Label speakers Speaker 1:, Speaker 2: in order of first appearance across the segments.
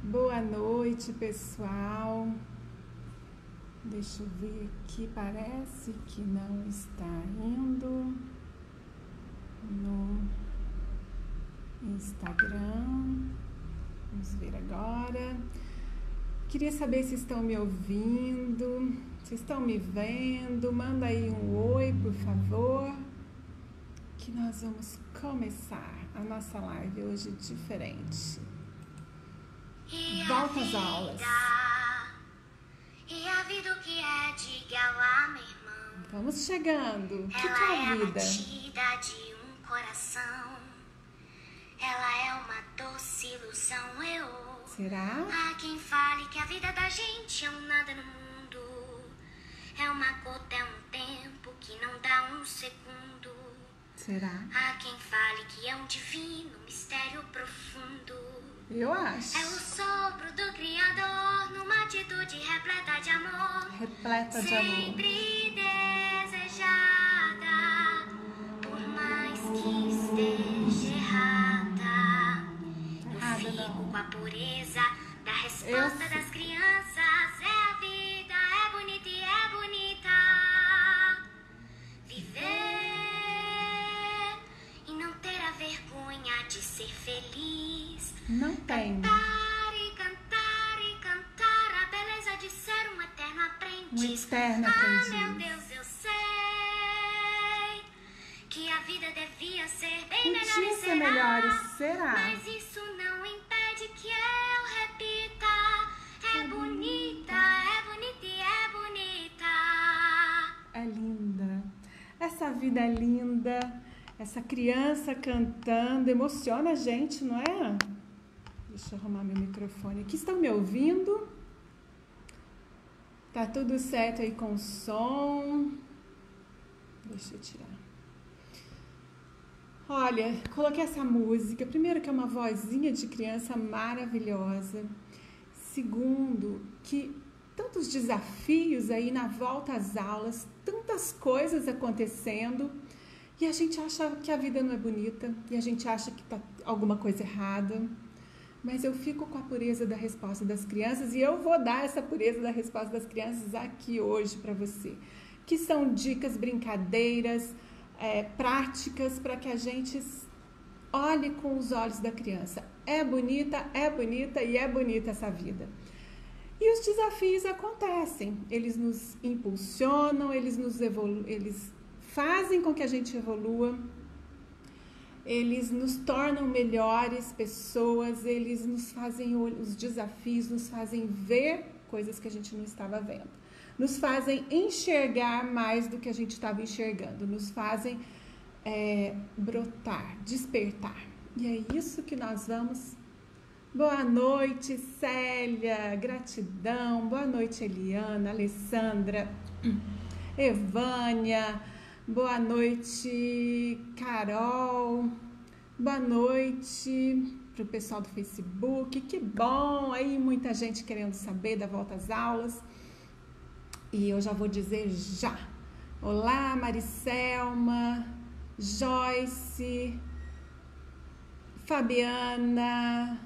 Speaker 1: Boa noite, pessoal. Deixa eu ver aqui, parece que não está indo no Instagram. Vamos ver agora. Queria saber se estão me ouvindo, se estão me vendo. Manda aí um oi, por favor, que nós vamos começar a nossa live hoje diferente. Volta às aulas.
Speaker 2: E a vida o que é, diga lá, meu irmão.
Speaker 1: Vamos chegando. O que é a vida?
Speaker 2: Ela é a batida de um coração. Ela é uma doce ilusão,
Speaker 1: Será?
Speaker 2: Há quem fale que a vida da gente é um nada no mundo. É uma gota, é um tempo que não dá um segundo.
Speaker 1: Será?
Speaker 2: Há quem fale que é um divino mistério profundo.
Speaker 1: Eu acho.
Speaker 2: É o sopro do Criador numa atitude repleta de amor.
Speaker 1: Repleta de amor.
Speaker 2: Sempre desejada, por mais que esteja errada. Eu fico com a pureza da resposta das crianças. É a vida, é bonita e é bonita. Viver e não ter a vergonha de ser feliz.
Speaker 1: Não tem.
Speaker 2: Cantar e cantar e cantar a beleza de ser um eterno aprendiz.
Speaker 1: Um eterno aprendiz.
Speaker 2: Meu Deus, eu sei que a vida devia ser bem melhor
Speaker 1: Podia
Speaker 2: e
Speaker 1: ser melhor,
Speaker 2: será.
Speaker 1: será?
Speaker 2: Mas isso não impede que eu repita. É bonita e é bonita.
Speaker 1: É linda. Essa vida é linda. Essa criança cantando emociona a gente, não é? Deixa eu arrumar meu microfone aqui. Estão me ouvindo? Tá tudo certo aí com o som? Deixa eu tirar. Olha, coloquei essa música. Primeiro, que é uma vozinha de criança maravilhosa. Segundo, que tantos desafios aí na volta às aulas, tantas coisas acontecendo, e a gente acha que a vida não é bonita, e a gente acha que tá alguma coisa errada. Mas eu fico com a pureza da resposta das crianças, e eu vou dar essa pureza da resposta das crianças aqui hoje para você, que são dicas, brincadeiras, práticas para que a gente olhe com os olhos da criança. É bonita e é bonita essa vida. E os desafios acontecem, eles nos impulsionam, eles fazem com que a gente evolua, eles nos tornam melhores pessoas, eles nos fazem, os desafios nos fazem ver coisas que a gente não estava vendo, nos fazem enxergar mais do que a gente estava enxergando, nos fazem brotar, despertar. E é isso que nós vamos. Boa noite, Célia, gratidão. Boa noite, Eliana, Alessandra, Evânia. Boa noite, Carol. Boa noite para o pessoal do Facebook. Que bom! Aí muita gente querendo saber da volta às aulas. E eu já vou dizer já. Olá, Maricelma, Joyce, Fabiana,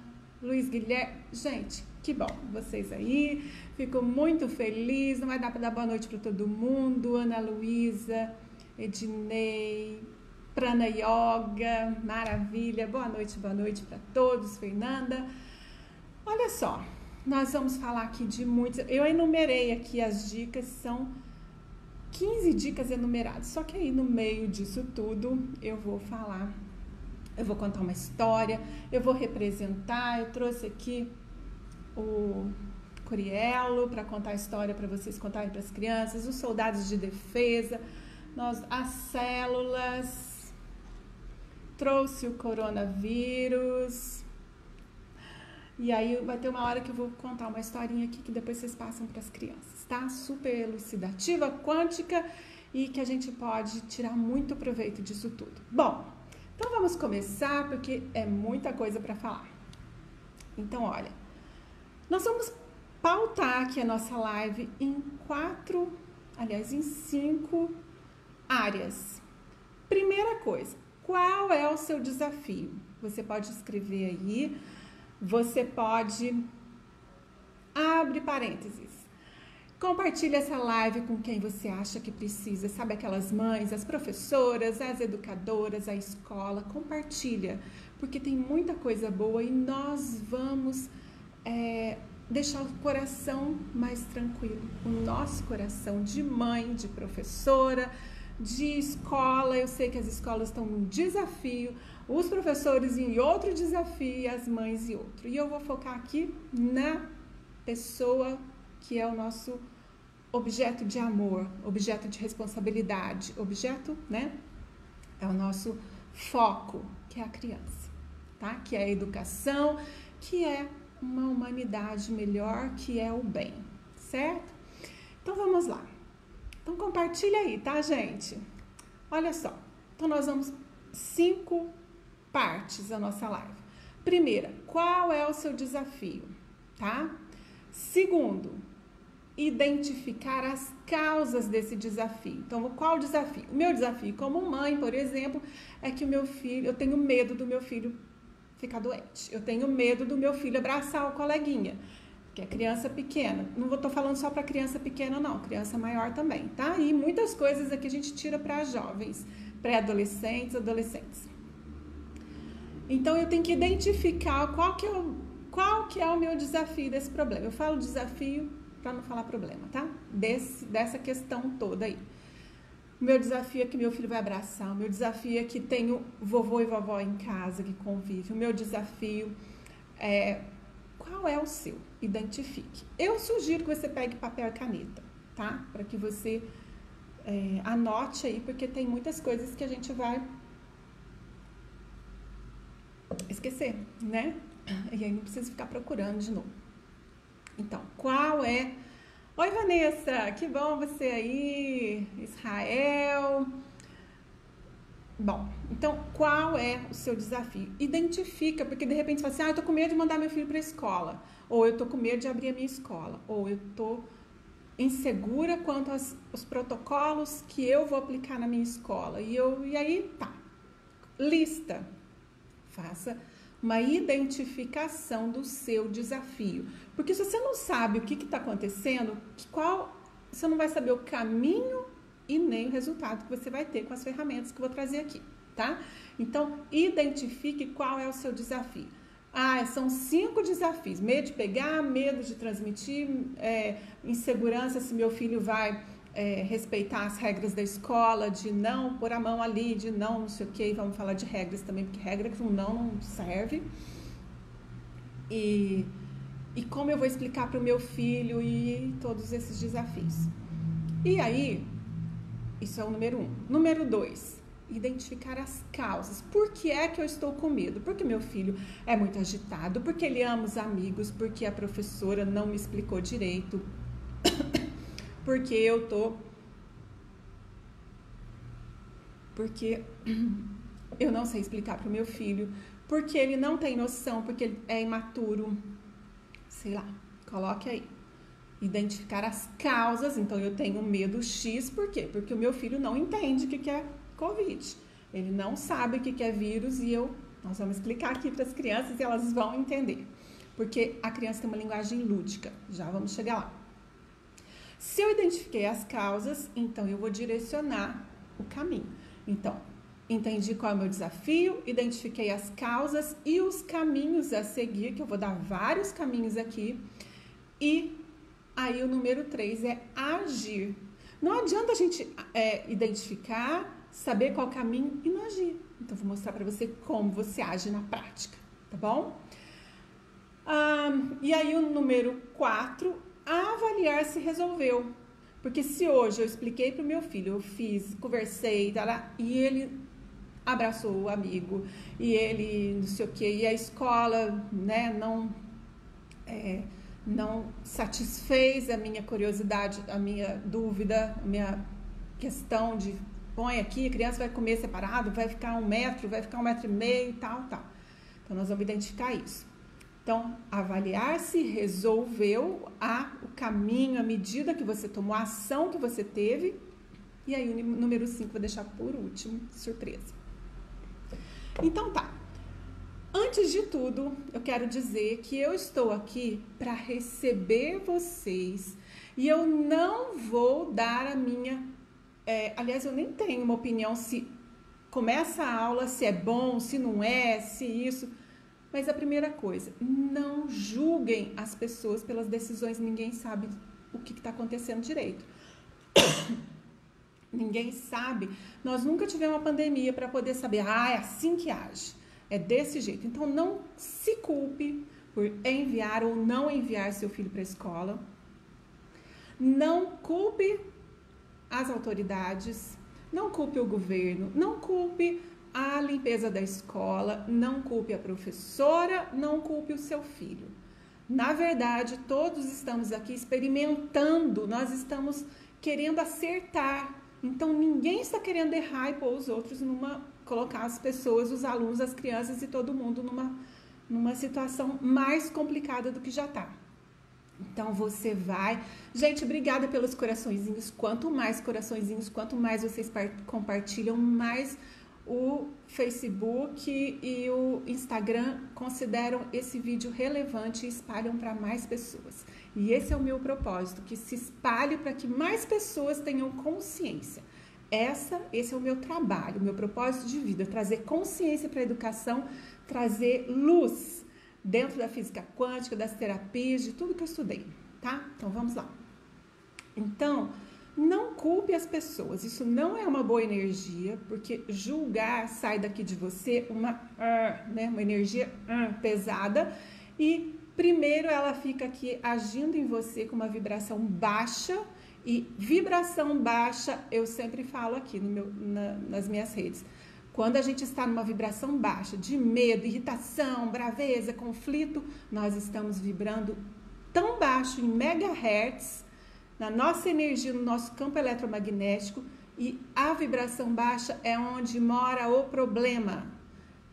Speaker 1: Luiz Guilherme. Gente, que bom vocês aí. Fico muito feliz. Não vai dar para dar boa noite para todo mundo. Ana Luísa, Ednei, Prana Yoga, maravilha, boa noite para todos, Fernanda. Olha só, nós vamos falar aqui de muitos, eu enumerei aqui as dicas, são 15 dicas enumeradas, só que aí no meio disso tudo eu vou contar uma história, eu vou representar, eu trouxe aqui o Coriello para contar a história para vocês contarem para as crianças, os soldados de defesa, as células, trouxe o coronavírus, e aí vai ter uma hora que eu vou contar uma historinha aqui que depois vocês passam para as crianças, tá? Super elucidativa, quântica, e que a gente pode tirar muito proveito disso tudo. Bom, então vamos começar porque é muita coisa para falar. Então, olha, nós vamos pautar aqui a nossa live em 5 áreas. Primeira coisa, qual é o seu desafio? Você pode escrever aí, você pode... Abre parênteses. Compartilhe essa live com quem você acha que precisa, sabe, aquelas mães, as professoras, as educadoras, a escola, compartilha, porque tem muita coisa boa e nós vamos deixar o coração mais tranquilo, o nosso coração de mãe, de professora, de escola. Eu sei que as escolas estão num desafio, os professores em outro desafio e as mães em outro, e eu vou focar aqui na pessoa que é o nosso objeto de amor, objeto de responsabilidade, objeto, né? É o nosso foco, que é a criança, tá? Que é a educação, que é uma humanidade melhor, que é o bem, certo? Então vamos lá. Então compartilha aí, tá, gente? Olha só. Então nós vamos 5 partes da nossa live. Primeira, qual é o seu desafio, tá? Segundo, identificar as causas desse desafio. Então, qual o desafio? O meu desafio como mãe, por exemplo, é que o meu filho, eu tenho medo do meu filho ficar doente. Eu tenho medo do meu filho abraçar o coleguinha, que é criança pequena. Não estou falando só para criança pequena, não, criança maior também, tá? E muitas coisas aqui a gente tira para jovens, pré-adolescentes, adolescentes. Então, eu tenho que identificar qual que é o meu desafio desse problema. Eu falo desafio para não falar problema, tá? Dessa questão toda aí. O meu desafio é que meu filho vai abraçar, o meu desafio é que tenho vovô e vovó em casa que convivem, o meu desafio é... Qual é o seu? Identifique. Eu sugiro que você pegue papel e caneta, tá? Para que você anote aí, porque tem muitas coisas que a gente vai esquecer, né? E aí não precisa ficar procurando de novo. Então, qual é... Oi, Vanessa, que bom você aí, Israel. Bom, então, qual é o seu desafio? Identifica, porque de repente você fala assim, eu tô com medo de mandar meu filho para a escola, ou eu tô com medo de abrir a minha escola, ou eu tô insegura quanto aos protocolos que eu vou aplicar na minha escola. E aí, tá, lista, faça uma identificação do seu desafio. Porque se você não sabe o que está acontecendo, você não vai saber o caminho e nem o resultado que você vai ter com as ferramentas que eu vou trazer aqui, tá? Então, identifique qual é o seu desafio. São 5 desafios. Medo de pegar, medo de transmitir, insegurança se meu filho vai respeitar as regras da escola, de não pôr a mão ali, de não sei o que, vamos falar de regras também, porque regra com não serve. E como eu vou explicar para o meu filho e todos esses desafios. E aí, isso é o número 1. Número 2, identificar as causas. Por que é que eu estou com medo? Porque meu filho é muito agitado, porque ele ama os amigos, porque a professora não me explicou direito, porque eu não sei explicar para o meu filho, porque ele não tem noção, porque ele é imaturo, sei lá, coloque aí. Identificar as causas. Então, eu tenho medo X, por quê? Porque o meu filho não entende o que é Covid. Ele não sabe o que é vírus e nós vamos explicar aqui para as crianças e elas vão entender. Porque a criança tem uma linguagem lúdica, já vamos chegar lá. Se eu identifiquei as causas, então eu vou direcionar o caminho. Então, entendi qual é o meu desafio, identifiquei as causas e os caminhos a seguir, que eu vou dar vários caminhos aqui. E aí o número 3 é agir. Não adianta a gente identificar, saber qual caminho e não agir. Então, vou mostrar para você como você age na prática, tá bom? E aí o número 4, avaliar se resolveu. Porque se hoje eu expliquei para o meu filho, eu fiz, conversei, e ele abraçou o amigo, e ele não sei o quê, e a escola, né, não satisfez a minha curiosidade, a minha dúvida, a minha questão de põe aqui, a criança vai comer separado, vai ficar 1 metro, vai ficar 1,5 metros e tal. Então, nós vamos identificar isso. Então, avaliar se resolveu o caminho, a medida que você tomou, a ação que você teve. E aí, o número 5, vou deixar por último, surpresa. Então, tá. Antes de tudo, eu quero dizer que eu estou aqui para receber vocês e eu não vou dar a minha... aliás, eu nem tenho uma opinião se começa a aula, se é bom, se não é, se isso... Mas a primeira coisa, não julguem as pessoas pelas decisões, ninguém sabe o que está acontecendo direito. Ninguém sabe. Nós nunca tivemos uma pandemia para poder saber, é assim que age, é desse jeito. Então, não se culpe por enviar ou não enviar seu filho para a escola. Não culpe as autoridades, não culpe o governo, não culpe a limpeza da escola, não culpe a professora, não culpe o seu filho. Na verdade, todos estamos aqui experimentando, nós estamos querendo acertar. Então, ninguém está querendo errar e pôr os outros colocar as pessoas, os alunos, as crianças e todo mundo numa situação mais complicada do que já está. Então, você vai... Gente, obrigada pelos coraçõezinhos. Quanto mais coraçõezinhos, quanto mais vocês compartilham, mais o Facebook e o Instagram consideram esse vídeo relevante e espalham para mais pessoas. E esse é o meu propósito, que se espalhe para que mais pessoas tenham consciência. Esse é o meu trabalho, o meu propósito de vida, trazer consciência para a educação, trazer luz dentro da física quântica, das terapias, de tudo que eu estudei, tá? Então, vamos lá. Então, não culpe as pessoas, isso não é uma boa energia, porque julgar sai daqui de você uma energia pesada e primeiro ela fica aqui agindo em você com uma vibração baixa e vibração baixa, eu sempre falo aqui nas minhas redes, quando a gente está numa vibração baixa de medo, irritação, braveza, conflito, nós estamos vibrando tão baixo em megahertz, na nossa energia, no nosso campo eletromagnético, e a vibração baixa é onde mora o problema.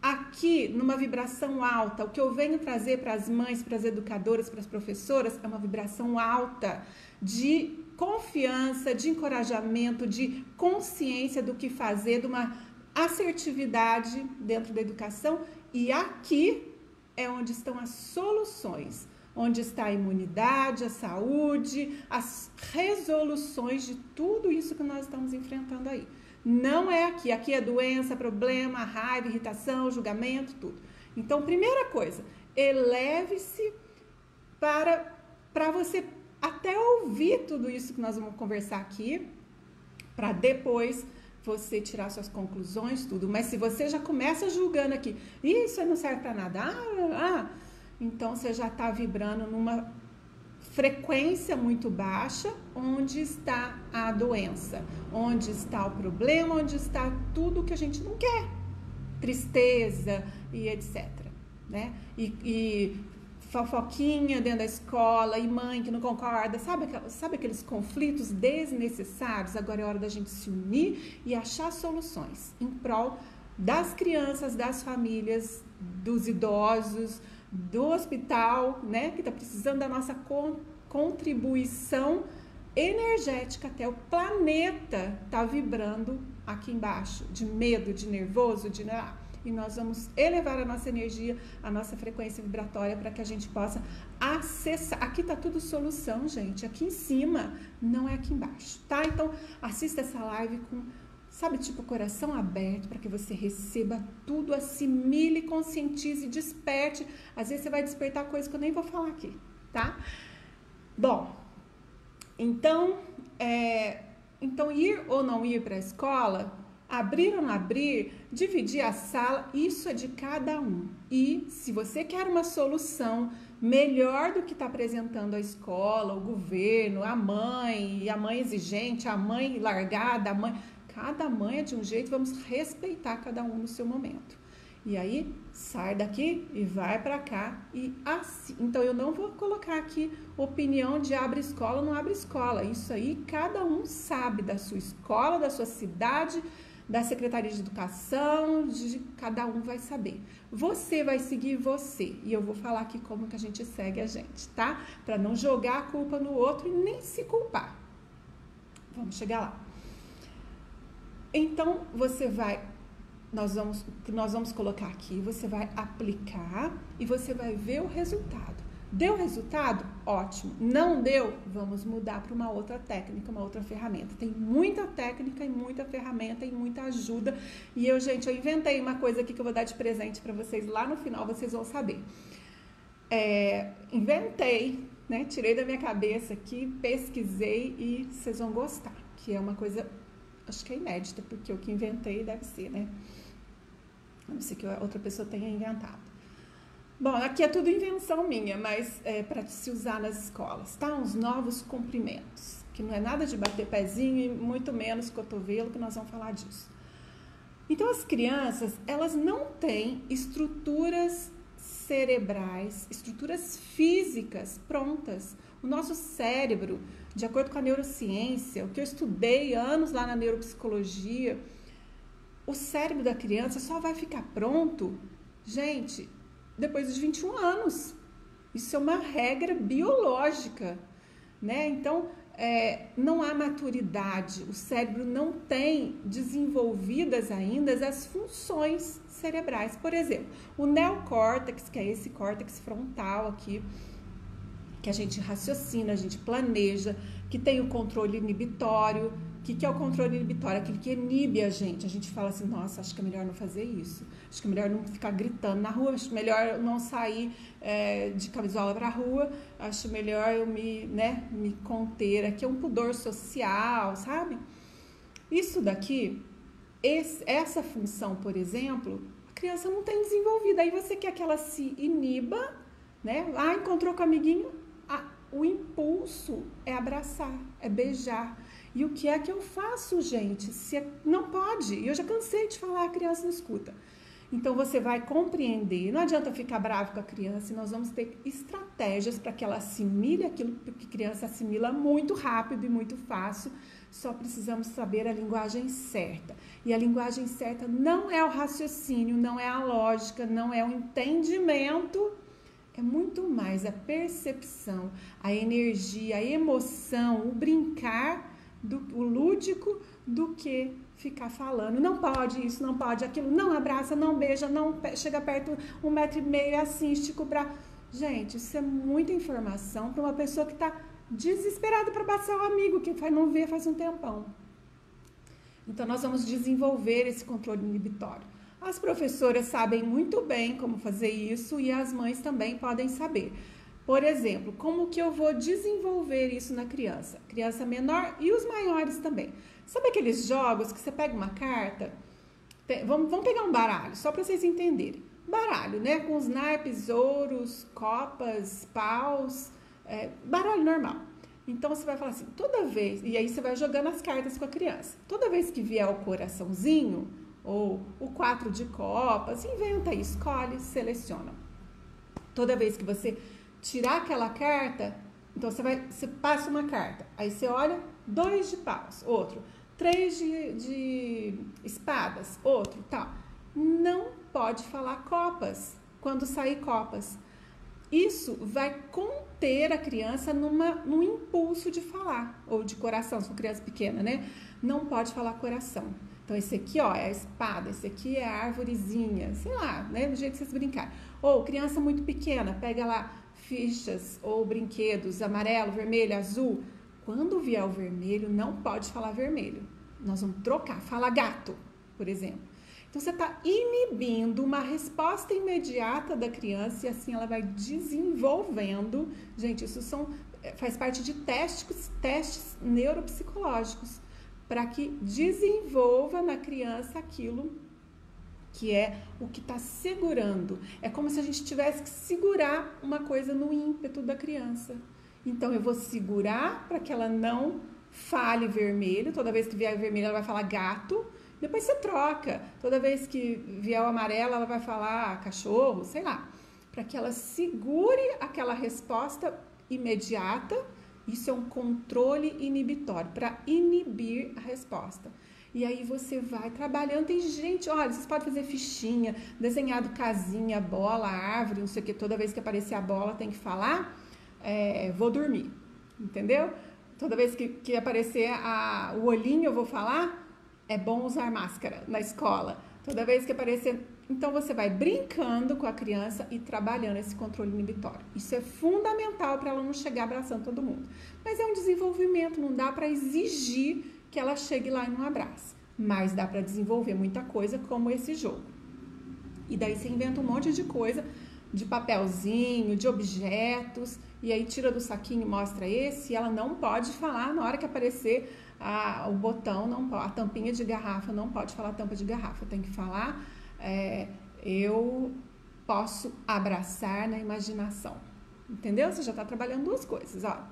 Speaker 1: Aqui, numa vibração alta, o que eu venho trazer para as mães, para as educadoras, para as professoras, é uma vibração alta de confiança, de encorajamento, de consciência do que fazer, de uma assertividade dentro da educação, e aqui é onde estão as soluções. Onde está a imunidade, a saúde, as resoluções de tudo isso que nós estamos enfrentando aí. Não é aqui. Aqui é doença, problema, raiva, irritação, julgamento, tudo. Então, primeira coisa, eleve-se para você até ouvir tudo isso que nós vamos conversar aqui, para depois você tirar suas conclusões, tudo. Mas se você já começa julgando aqui, isso aí não serve para nada, então, você já está vibrando numa frequência muito baixa, onde está a doença, onde está o problema, onde está tudo que a gente não quer, tristeza e etc. Né? E fofoquinha dentro da escola, e mãe que não concorda, sabe aqueles conflitos desnecessários? Agora é hora da gente se unir e achar soluções em prol das crianças, das famílias, dos idosos, do hospital, né, que está precisando da nossa contribuição energética, até o planeta está vibrando aqui embaixo, de medo, de nervoso, e nós vamos elevar a nossa energia, a nossa frequência vibratória para que a gente possa acessar. Aqui está tudo solução, gente, aqui em cima, não é aqui embaixo, tá? Então, assista essa live com... tipo, coração aberto para que você receba tudo, assimile, conscientize, desperte. Às vezes você vai despertar coisas que eu nem vou falar aqui, tá? Bom, então ir ou não ir para a escola, abrir ou não abrir, dividir a sala, isso é de cada um. E se você quer uma solução melhor do que está apresentando a escola, o governo, a mãe exigente, a mãe largada, a mãe... Cada mãe é de um jeito, vamos respeitar cada um no seu momento. E aí, sai daqui e vai para cá. E assim. Então, eu não vou colocar aqui opinião de abre escola ou não abre escola. Isso aí, cada um sabe da sua escola, da sua cidade, da Secretaria de Educação, cada um vai saber. Você vai seguir você. E eu vou falar aqui como que a gente segue a gente, tá? Para não jogar a culpa no outro e nem se culpar. Vamos chegar lá. Então, você vai nós vamos colocar aqui, você vai aplicar e você vai ver o resultado. Deu resultado? Ótimo. Não deu? Vamos mudar para uma outra técnica, uma outra ferramenta. Tem muita técnica e muita ferramenta e muita ajuda. E eu inventei uma coisa aqui que eu vou dar de presente para vocês. Lá no final vocês vão saber. Inventei, né? Tirei da minha cabeça aqui, pesquisei e vocês vão gostar. Que é uma coisa, acho que é inédita, porque o que inventei deve ser, né? A não ser que outra pessoa tenha inventado. Bom, aqui é tudo invenção minha, mas é para se usar nas escolas, tá? Uns novos cumprimentos, que não é nada de bater pezinho e muito menos cotovelo, que nós vamos falar disso. Então, as crianças, elas não têm estruturas cerebrais, estruturas físicas prontas. O nosso cérebro, de acordo com a neurociência, o que eu estudei anos lá na neuropsicologia, o cérebro da criança só vai ficar pronto, gente, depois dos 21 anos. Isso é uma regra biológica, né? Então, não há maturidade, o cérebro não tem desenvolvidas ainda as funções cerebrais. Por exemplo, o neocórtex, que é esse córtex frontal aqui, que a gente raciocina, a gente planeja, que tem o controle inibitório. O que é o controle inibitório? Aquilo que inibe a gente. A gente fala assim, nossa, acho que é melhor não fazer isso. Acho que é melhor não ficar gritando na rua. Acho melhor não sair de camisola para a rua. Acho melhor eu me conter. Aqui é um pudor social, sabe? Isso daqui, essa função, por exemplo, a criança não tem desenvolvida. Aí você quer que ela se iniba, né? Encontrou com o amiguinho. O impulso é abraçar, é beijar. E o que é que eu faço, gente? Não pode. E eu já cansei de falar, a criança não escuta. Então, você vai compreender. Não adianta ficar bravo com a criança. E nós vamos ter estratégias para que ela assimile aquilo que a criança assimila muito rápido e muito fácil. Só precisamos saber a linguagem certa. E a linguagem certa não é o raciocínio, não é a lógica, não é o entendimento. É muito mais a percepção, a energia, a emoção, o brincar, o lúdico, do que ficar falando. Não pode isso, não pode aquilo, não abraça, não beija, não chega perto 1,5 metro, é assim, estica o braço. Gente, isso é muita informação para uma pessoa que está desesperada para abraçar o amigo, que não vê faz um tempão. Então, nós vamos desenvolver esse controle inibitório. As professoras sabem muito bem como fazer isso e as mães também podem saber. Por exemplo, como que eu vou desenvolver isso na criança? Criança menor e os maiores também. Sabe aqueles jogos que você pega uma carta? Vamos pegar um baralho, só para vocês entenderem. Baralho, né? Com os naipes, ouros, copas, paus, baralho normal. Então, você vai falar assim, toda vez... E aí, você vai jogando as cartas com a criança. Toda vez que vier o coraçãozinho, ou o 4 de copas, inventa aí, escolhe, seleciona. Toda vez que você tirar aquela carta, então você passa uma carta, aí você olha, 2 de paus, outro, 3 de espadas, outro, tal. Não pode falar copas quando sair copas. Isso vai conter a criança num impulso de falar, ou de coração, se for criança pequena, né? Não pode falar coração. Então, esse aqui, ó, é a espada, esse aqui é a árvorezinha, sei lá, né, do jeito que vocês brincarem. Ou, criança muito pequena, pega lá fichas ou brinquedos, amarelo, vermelho, azul. Quando vier o vermelho, não pode falar vermelho. Nós vamos trocar, fala gato, por exemplo. Então, você está inibindo uma resposta imediata da criança e assim ela vai desenvolvendo. Gente, isso faz parte de testes neuropsicológicos, para que desenvolva na criança aquilo que é o que está segurando. É como se a gente tivesse que segurar uma coisa no ímpeto da criança. Então, eu vou segurar para que ela não fale vermelho. Toda vez que vier vermelho, ela vai falar gato. Depois você troca. Toda vez que vier o amarelo, ela vai falar cachorro, sei lá. Para que ela segure aquela resposta imediata. Isso é um controle inibitório, para inibir a resposta. E aí você vai trabalhando. Tem gente, olha, vocês podem fazer fichinha, desenhado casinha, bola, árvore, não sei o que. Toda vez que aparecer a bola tem que falar, vou dormir, entendeu? Toda vez que aparecer o olhinho eu vou falar, é bom usar máscara na escola. Toda vez que aparecer, então você vai brincando com a criança e trabalhando esse controle inibitório. Isso é fundamental para ela não chegar abraçando todo mundo. Mas é um desenvolvimento, não dá para exigir que ela chegue lá e não abrace. Mas dá para desenvolver muita coisa como esse jogo. E daí você inventa um monte de coisa, de papelzinho, de objetos, e aí tira do saquinho e mostra esse, e ela não pode falar na hora que aparecer o botão, não, a tampinha de garrafa, não pode falar tampa de garrafa, tem que falar, eu posso abraçar na imaginação, entendeu? Você já está trabalhando duas coisas, ó.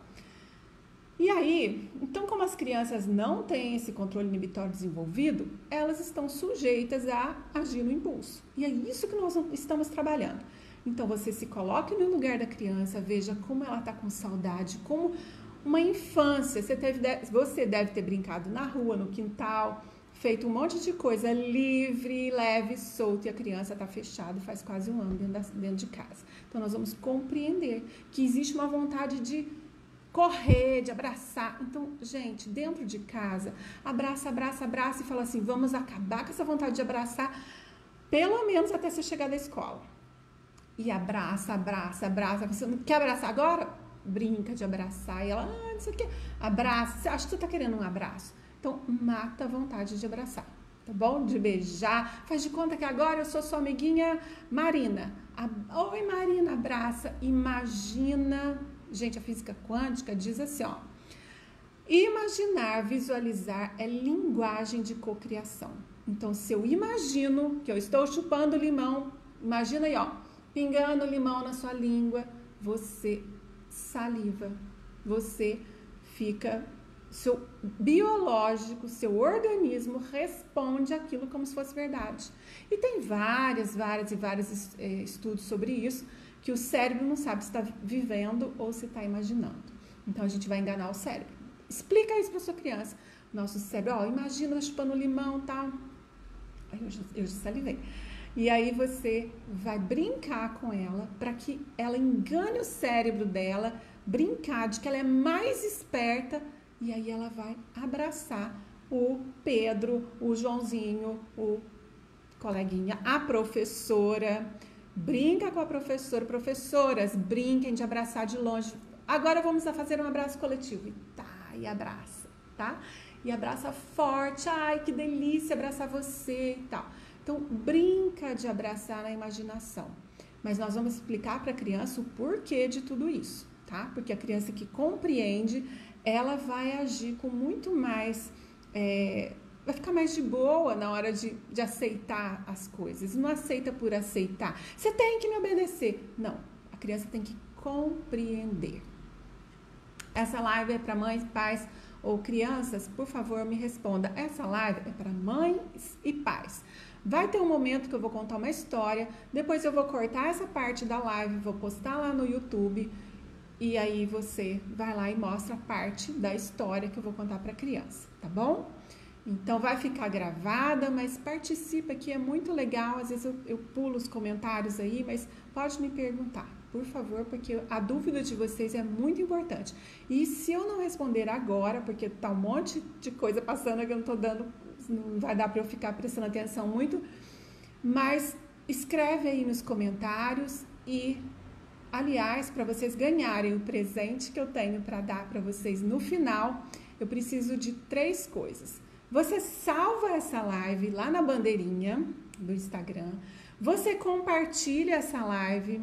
Speaker 1: E aí, então como as crianças não têm esse controle inibitório desenvolvido, elas estão sujeitas a agir no impulso, e é isso que nós estamos trabalhando. Então você se coloque no lugar da criança, veja como ela está com saudade, como uma infância, você deve ter brincado na rua, no quintal, feito um monte de coisa livre, leve, solto, e a criança está fechada, faz quase um ano dentro de casa. Então nós vamos compreender que existe uma vontade de correr, de abraçar. Então, gente, dentro de casa, abraça, abraça, abraça e fala assim, vamos acabar com essa vontade de abraçar, pelo menos até você chegar da escola. E abraça, abraça, abraça. Você não quer abraçar agora? Brinca de abraçar. E ela, não sei o que. Abraça. Você acha que tu tá querendo um abraço? Então, mata a vontade de abraçar. Tá bom? De beijar. Faz de conta que agora eu sou sua amiguinha Marina. Oi, Marina, abraça. Imagina. Gente, a física quântica diz assim, ó. Imaginar, visualizar é linguagem de cocriação. Então, se eu imagino que eu estou chupando limão, imagina aí, ó. Pingando limão na sua língua, você saliva, você fica, seu biológico, seu organismo responde aquilo como se fosse verdade. E tem vários estudos sobre isso, que o cérebro não sabe se está vivendo ou se está imaginando. Então a gente vai enganar o cérebro. Explica isso para sua criança. Nosso cérebro, ó, imagina chupando limão, tá? Eu já salivei. E aí você vai brincar com ela para que ela engane o cérebro dela, brincar de que ela é mais esperta, e aí ela vai abraçar o Pedro, o Joãozinho, o coleguinha, a professora. Brinca com a professora. Professoras, brinquem de abraçar de longe. Agora vamos fazer um abraço coletivo. E tá, e abraça, tá? E abraça forte. Ai, que delícia abraçar você e tal. Então, brinca de abraçar na imaginação. Mas nós vamos explicar para a criança o porquê de tudo isso, tá? Porque a criança que compreende, ela vai agir com muito mais... vai ficar mais de boa na hora de aceitar as coisas. Não aceita por aceitar. Você tem que me obedecer. Não, a criança tem que compreender. Essa live é para mães, pais ou crianças? Por favor, me responda. Essa live é para mães e pais. Vai ter um momento que eu vou contar uma história, depois eu vou cortar essa parte da live, vou postar lá no YouTube, e aí você vai lá e mostra a parte da história que eu vou contar para a criança, tá bom? Então vai ficar gravada, mas participa, que é muito legal. Às vezes eu pulo os comentários aí, mas pode me perguntar, por favor, porque a dúvida de vocês é muito importante. E se eu não responder agora, porque tá um monte de coisa passando que eu não tô dando, não vai dar para eu ficar prestando atenção muito, mas escreve aí nos comentários. E, aliás, para vocês ganharem o presente que eu tenho para dar para vocês no final, eu preciso de 3 coisas. Você salva essa live lá na bandeirinha do Instagram, você compartilha essa live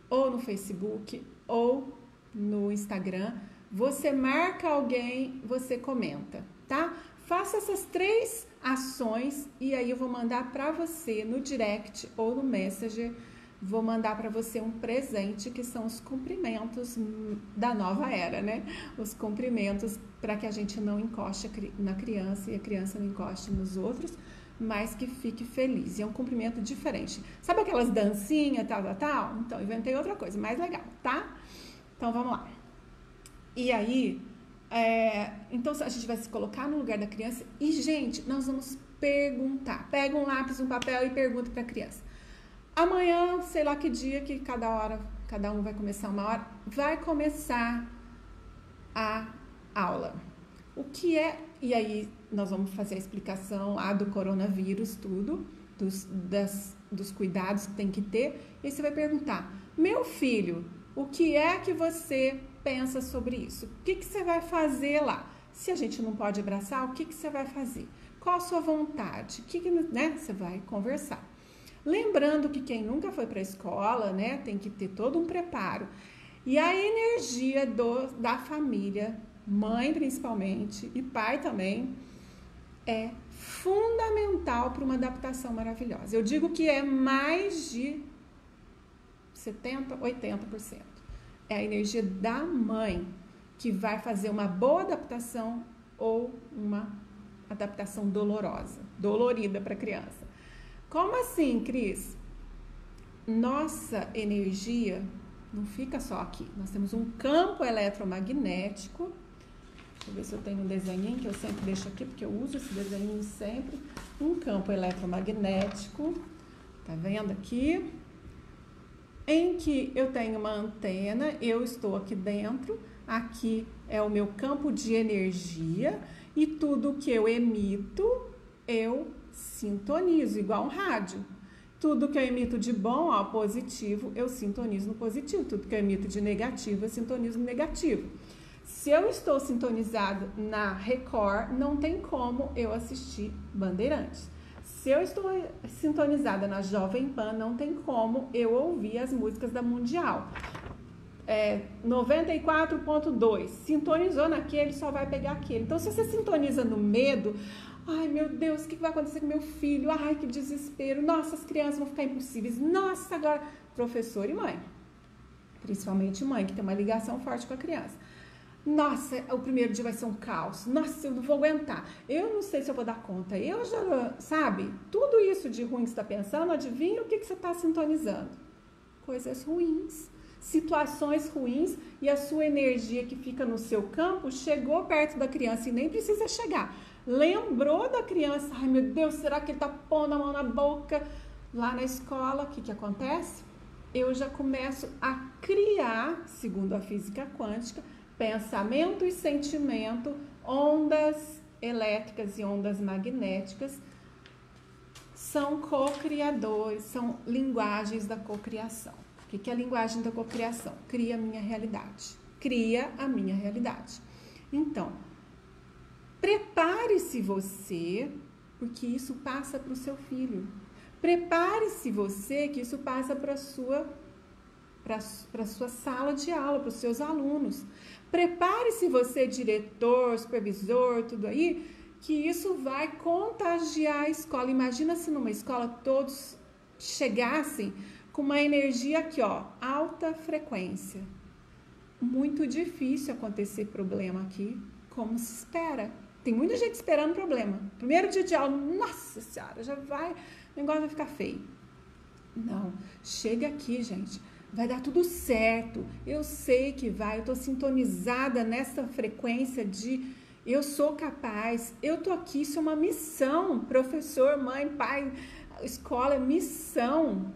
Speaker 1: ou no Facebook ou no Instagram, você marca alguém, você comenta, tá? Faça essas 3 ações e aí eu vou mandar para você no direct ou no Messenger, vou mandar para você um presente, que são os cumprimentos da nova era, né? Os cumprimentos para que a gente não encoste na criança e a criança não encoste nos outros, mas que fique feliz. E é um cumprimento diferente. Sabe aquelas dancinhas, tal? Então, inventei outra coisa, mais legal, tá? Então, vamos lá. E aí, então a gente vai se colocar no lugar da criança e, gente, nós vamos perguntar. Pega um lápis, um papel e pergunta para a criança. Amanhã, sei lá que dia, que cada um vai começar uma hora, vai começar a aula. O que é... E aí, nós vamos fazer a explicação lá do coronavírus, tudo, dos cuidados que tem que ter. E aí você vai perguntar, meu filho, o que é que você pensa sobre isso? O que você vai fazer lá? Se a gente não pode abraçar, o que você vai fazer? Qual a sua vontade? Né? Você vai conversar. Lembrando que quem nunca foi para a escola, né, tem que ter todo um preparo. E a energia da família, mãe principalmente e pai também, é fundamental para uma adaptação maravilhosa. Eu digo que é mais de 70%, 80%. É a energia da mãe que vai fazer uma boa adaptação ou uma adaptação dolorida para a criança. Como assim, Cris? Nossa energia não fica só aqui. Nós temos um campo eletromagnético. Deixa eu ver se eu tenho um desenhinho que eu sempre deixo aqui, porque eu uso esse desenhinho sempre. Um campo eletromagnético. Tá vendo aqui? Em que eu tenho uma antena, eu estou aqui dentro. Aqui é o meu campo de energia e tudo que eu emito, eu sintonizo, igual um rádio. Tudo que eu emito de bom, ó, positivo, eu sintonizo no positivo. Tudo que eu emito de negativo, eu sintonizo no negativo. Se eu estou sintonizado na Record, não tem como eu assistir Bandeirantes. Se eu estou sintonizada na Jovem Pan, não tem como eu ouvir as músicas da Mundial. 94.2, sintonizou naquele, só vai pegar aquele. Então, se você sintoniza no medo, ai meu Deus, o que vai acontecer com meu filho? Ai, que desespero, nossa, as crianças vão ficar impossíveis, nossa, agora, professor e mãe, principalmente mãe, que tem uma ligação forte com a criança. Nossa, o primeiro dia vai ser um caos, nossa, eu não vou aguentar, eu não sei se eu vou dar conta, eu já, sabe, tudo isso de ruim que você está pensando, adivinha o que você está sintonizando? Coisas ruins. Situações ruins e a sua energia que fica no seu campo chegou perto da criança e nem precisa chegar. Lembrou da criança, ai meu Deus, será que ele tá pondo a mão na boca? Lá na escola, o que acontece? Eu já começo a criar, segundo a física quântica, pensamento e sentimento, ondas elétricas e ondas magnéticas, são co-criadores, são linguagens da cocriação. O que é a linguagem da cocriação? Cria a minha realidade. Cria a minha realidade. Então, prepare-se você, porque isso passa para o seu filho. Prepare-se você, que isso passa para a sua sala de aula, para os seus alunos. Prepare-se você, diretor, supervisor, tudo aí, que isso vai contagiar a escola. Imagina se numa escola todos chegassem com uma energia aqui, ó, alta frequência. Muito difícil acontecer problema aqui, como se espera. Tem muita gente esperando problema. Primeiro dia de aula, nossa senhora, já vai, o negócio vai ficar feio. Não, chega aqui, gente, vai dar tudo certo. Eu sei que vai, eu tô sintonizada nessa frequência de eu sou capaz, eu tô aqui, isso é uma missão. Professor, mãe, pai, escola é missão.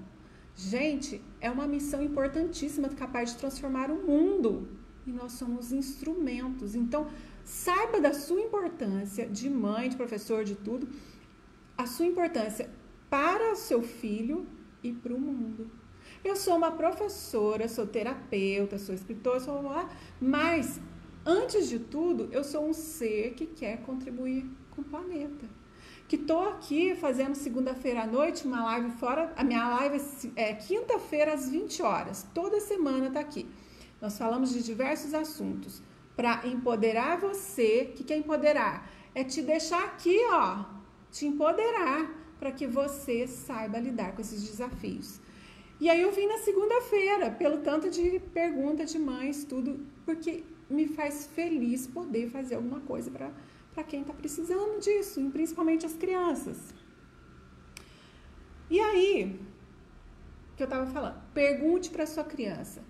Speaker 1: Gente, é uma missão importantíssima, capaz de transformar o mundo. E nós somos instrumentos. Então, saiba da sua importância de mãe, de professor, de tudo. A sua importância para o seu filho e para o mundo. Eu sou uma professora, sou terapeuta, sou escritora, sou lá, mas, antes de tudo, eu sou um ser que quer contribuir com o planeta. Que estou aqui fazendo segunda-feira à noite uma live fora, a minha live é quinta-feira às 20 horas, toda semana está aqui. Nós falamos de diversos assuntos para empoderar você. O que é empoderar? É te deixar aqui, ó, te empoderar para que você saiba lidar com esses desafios. E aí eu vim na segunda-feira, pelo tanto de pergunta de mães, tudo, porque me faz feliz poder fazer alguma coisa para quem está precisando disso, e principalmente as crianças. E aí, que eu estava falando, pergunte para sua criança,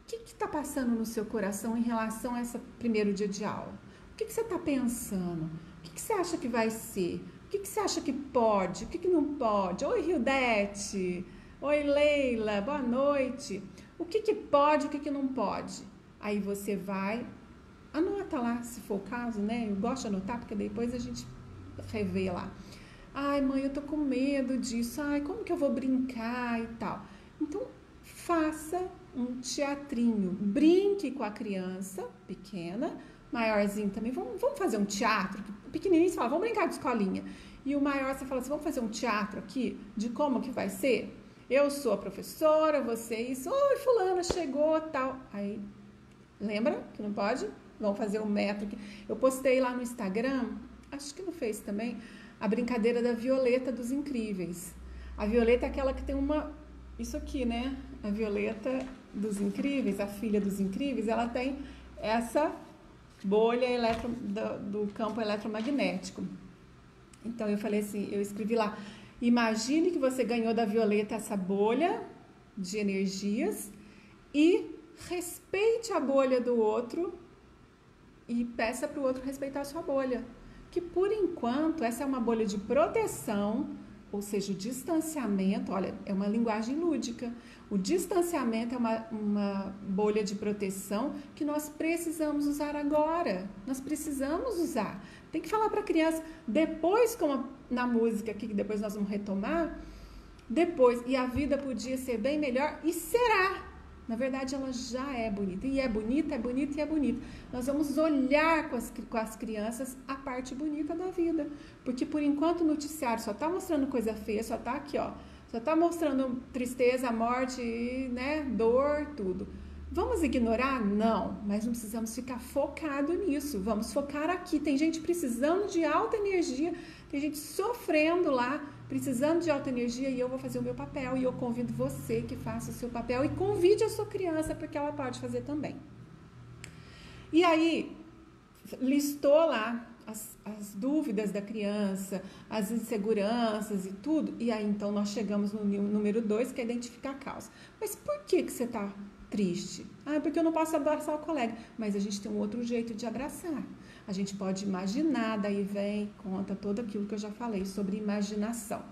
Speaker 1: o que está passando no seu coração em relação a esse primeiro dia de aula? O que você está pensando? O que você acha que vai ser? O que você acha que pode? O que não pode? Oi, Hildete! Oi, Leila! Boa noite! O que pode, o que não pode? Aí você vai anota lá, se for o caso, né? Eu gosto de anotar, porque depois a gente revê lá. Ai, mãe, eu tô com medo disso. Ai, como que eu vou brincar e tal? Então, faça um teatrinho. Brinque com a criança pequena, maiorzinho também. Vamos fazer um teatro? O pequenininho você fala, vamos brincar de escolinha. E o maior você fala assim, vamos fazer um teatro aqui? De como que vai ser? Eu sou a professora, você isso. Oi, fulana, chegou, tal. Aí, lembra que não pode? Vamos fazer um método aqui. Eu postei lá no Instagram, acho que no Face também, a brincadeira da Violeta dos Incríveis. A Violeta é aquela que tem isso aqui, né? A Violeta dos Incríveis, a filha dos Incríveis, ela tem essa bolha do campo eletromagnético. Então, eu falei assim, eu escrevi lá, imagine que você ganhou da Violeta essa bolha de energias e respeite a bolha do outro e peça para o outro respeitar a sua bolha. Que, por enquanto, essa é uma bolha de proteção, ou seja, o distanciamento, olha, é uma linguagem lúdica. O distanciamento é uma bolha de proteção que nós precisamos usar agora. Nós precisamos usar. Tem que falar para a criança, depois, como na música aqui, que depois nós vamos retomar, depois, e a vida podia ser bem melhor, e será. Na verdade, ela já é bonita. E é bonita, é bonita e é bonita. Nós vamos olhar com as crianças a parte bonita da vida. Porque, por enquanto, o noticiário só está mostrando coisa feia, só está aqui, ó. Só está mostrando tristeza, morte, né, dor, tudo. Vamos ignorar? Não. Mas não precisamos ficar focado nisso. Vamos focar aqui. Tem gente precisando de alta energia, tem gente sofrendo lá, precisando de alta energia, e eu vou fazer o meu papel, e eu convido você que faça o seu papel, e convide a sua criança, porque ela pode fazer também. E aí, listou lá as dúvidas da criança, as inseguranças e tudo, e aí então nós chegamos no número 2, que é identificar a causa. Mas por que você está triste? Ah, porque eu não posso abraçar o colega. Mas a gente tem um outro jeito de abraçar. A gente pode imaginar, daí vem, conta tudo aquilo que eu já falei sobre imaginação,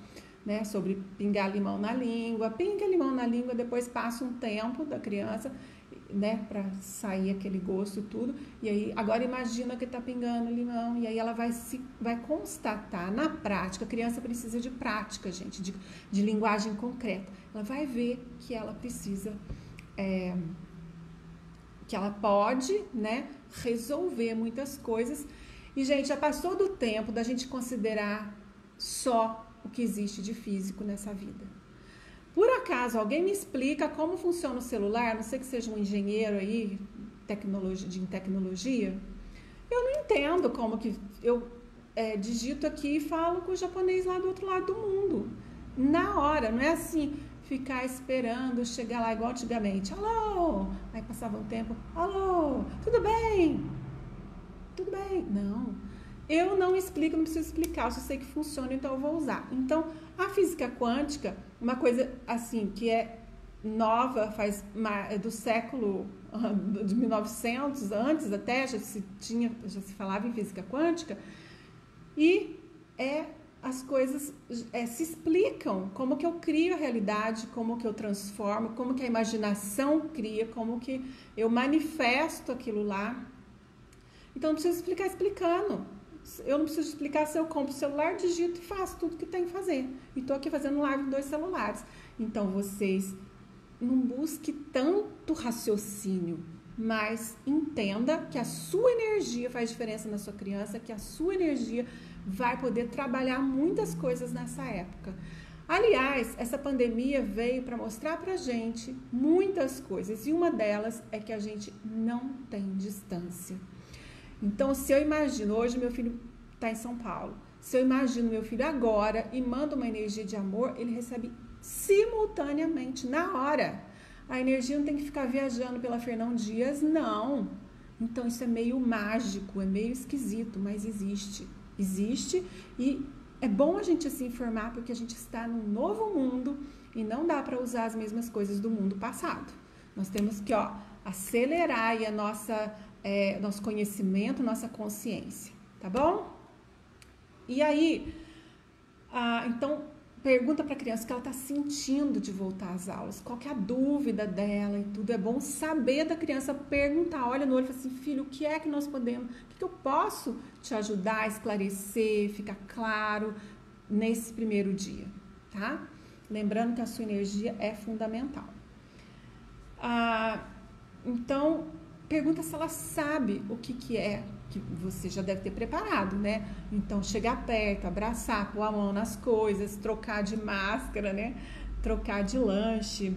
Speaker 1: né? Sobre pingar limão na língua, pinga limão na língua, depois passa um tempo da criança, né? Para sair aquele gosto e tudo, e aí agora imagina que tá pingando limão, e aí ela vai constatar na prática. A criança precisa de prática, gente, de linguagem concreta. Ela vai ver que ela precisa, que ela pode, né, resolver muitas coisas. E, gente, já passou do tempo da gente considerar só o que existe de físico nessa vida. Por acaso, alguém me explica como funciona o celular? Não sei que seja um engenheiro aí, de tecnologia. Eu não entendo como que eu digito aqui e falo com o japonês lá do outro lado do mundo. Na hora, não é assim, ficar esperando chegar lá igual antigamente. Alô? Aí passava um tempo. Alô? Tudo bem? Tudo bem? Não. Eu não explico, não preciso explicar. Eu só sei que funciona, então eu vou usar. Então, a física quântica, uma coisa assim que é nova, do século de 1900, antes até, já se falava em física quântica, e as coisas se explicam, como que eu crio a realidade, como que eu transformo, como que a imaginação cria, como que eu manifesto aquilo lá. Então, não preciso explicar explicando. Eu não preciso explicar se eu compro o celular, digito e faço tudo que tem que fazer. E estou aqui fazendo live em 2 celulares. Então, vocês não busquem tanto raciocínio, mas entenda que a sua energia faz diferença na sua criança, que a sua energia vai poder trabalhar muitas coisas nessa época. Aliás, essa pandemia veio para mostrar para a gente muitas coisas, e uma delas é que a gente não tem distância. Então, se eu imagino, hoje meu filho está em São Paulo, se eu imagino meu filho agora e mando uma energia de amor, ele recebe simultaneamente, na hora. A energia não tem que ficar viajando pela Fernão Dias, não. Então, isso é meio mágico, é meio esquisito, mas existe. Existe, e é bom a gente se informar, porque a gente está num novo mundo e não dá para usar as mesmas coisas do mundo passado. Nós temos que acelerar aí nosso conhecimento, nossa consciência, tá bom? E aí, então, pergunta para a criança o que ela está sentindo de voltar às aulas, qual que é a dúvida dela e tudo. É bom saber da criança, perguntar, olha no olho e fala assim, filho, o que é que nós podemos, o que eu posso te ajudar a esclarecer, ficar claro nesse primeiro dia, tá? Lembrando que a sua energia é fundamental. Então, pergunta se ela sabe o que é, que você já deve ter preparado, né? Então, chegar perto, abraçar, pôr a mão nas coisas, trocar de máscara, né? Trocar de lanche,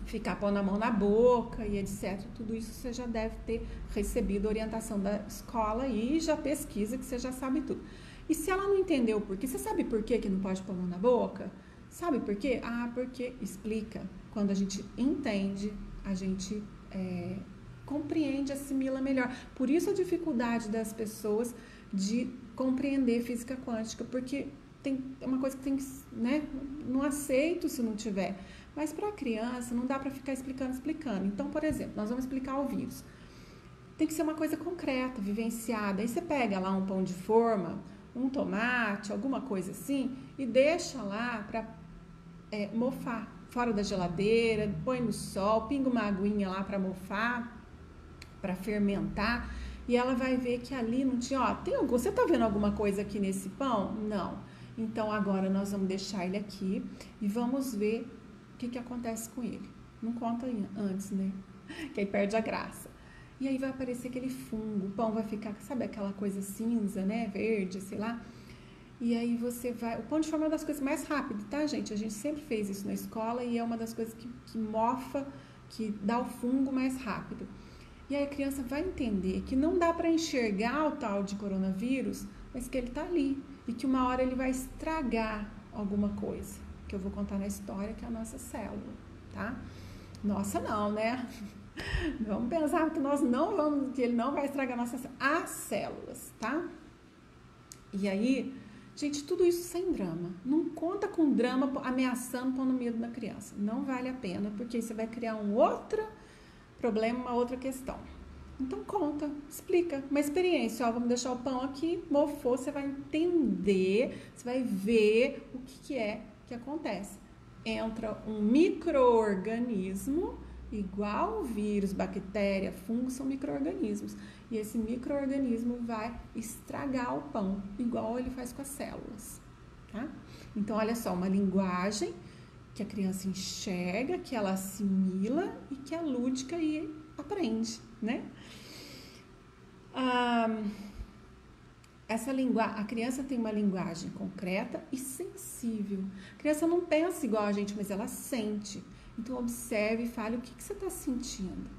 Speaker 1: ficar pondo a mão na boca e etc. Tudo isso você já deve ter recebido a orientação da escola e já pesquisa que você já sabe tudo. E se ela não entendeu o porquê, você sabe por que não pode pôr a mão na boca? Sabe por quê? Porque explica. Quando a gente entende, a gente compreende, assimila melhor. Por isso a dificuldade das pessoas de compreender física quântica, porque é uma coisa que tem que, né? Não aceito se não tiver. Mas para a criança não dá para ficar explicando. Então, por exemplo, nós vamos explicar o vírus. Tem que ser uma coisa concreta, vivenciada. Aí você pega lá um pão de forma, um tomate, alguma coisa assim, e deixa lá para mofar fora da geladeira, põe no sol, pinga uma aguinha lá para mofar, para fermentar, e ela vai ver que ali não tinha, você tá vendo alguma coisa aqui nesse pão? Não. Então agora nós vamos deixar ele aqui e vamos ver o que acontece com ele. Não conta antes, né? Que aí perde a graça. E aí vai aparecer aquele fungo, o pão vai ficar, sabe aquela coisa cinza, né? Verde, sei lá. E aí você vai... O pão de forma é uma das coisas mais rápidas, tá, gente? A gente sempre fez isso na escola e é uma das coisas que mofa, que dá o fungo mais rápido. E aí a criança vai entender que não dá para enxergar o tal de coronavírus, mas que ele tá ali. E que uma hora ele vai estragar alguma coisa, que eu vou contar na história, que é a nossa célula, tá? Nossa não, né? Vamos pensar que nós não vamos, que ele não vai estragar as células, tá? E aí... Gente, tudo isso sem drama. Não conta com drama ameaçando, pondo medo na criança. Não vale a pena, porque aí você vai criar um outro problema, uma outra questão. Então conta, explica. Uma experiência, vamos deixar o pão aqui, mofou, você vai entender, você vai ver o que é que acontece. Entra um micro-organismo, igual vírus, bactéria, fungo, são micro-organismos. E esse micro-organismo vai estragar o pão, igual ele faz com as células, tá? Então, olha só, uma linguagem que a criança enxerga, que ela assimila e que é lúdica e aprende, né? A criança tem uma linguagem concreta e sensível. A criança não pensa igual a gente, mas ela sente. Então, observe e fale o que você está sentindo.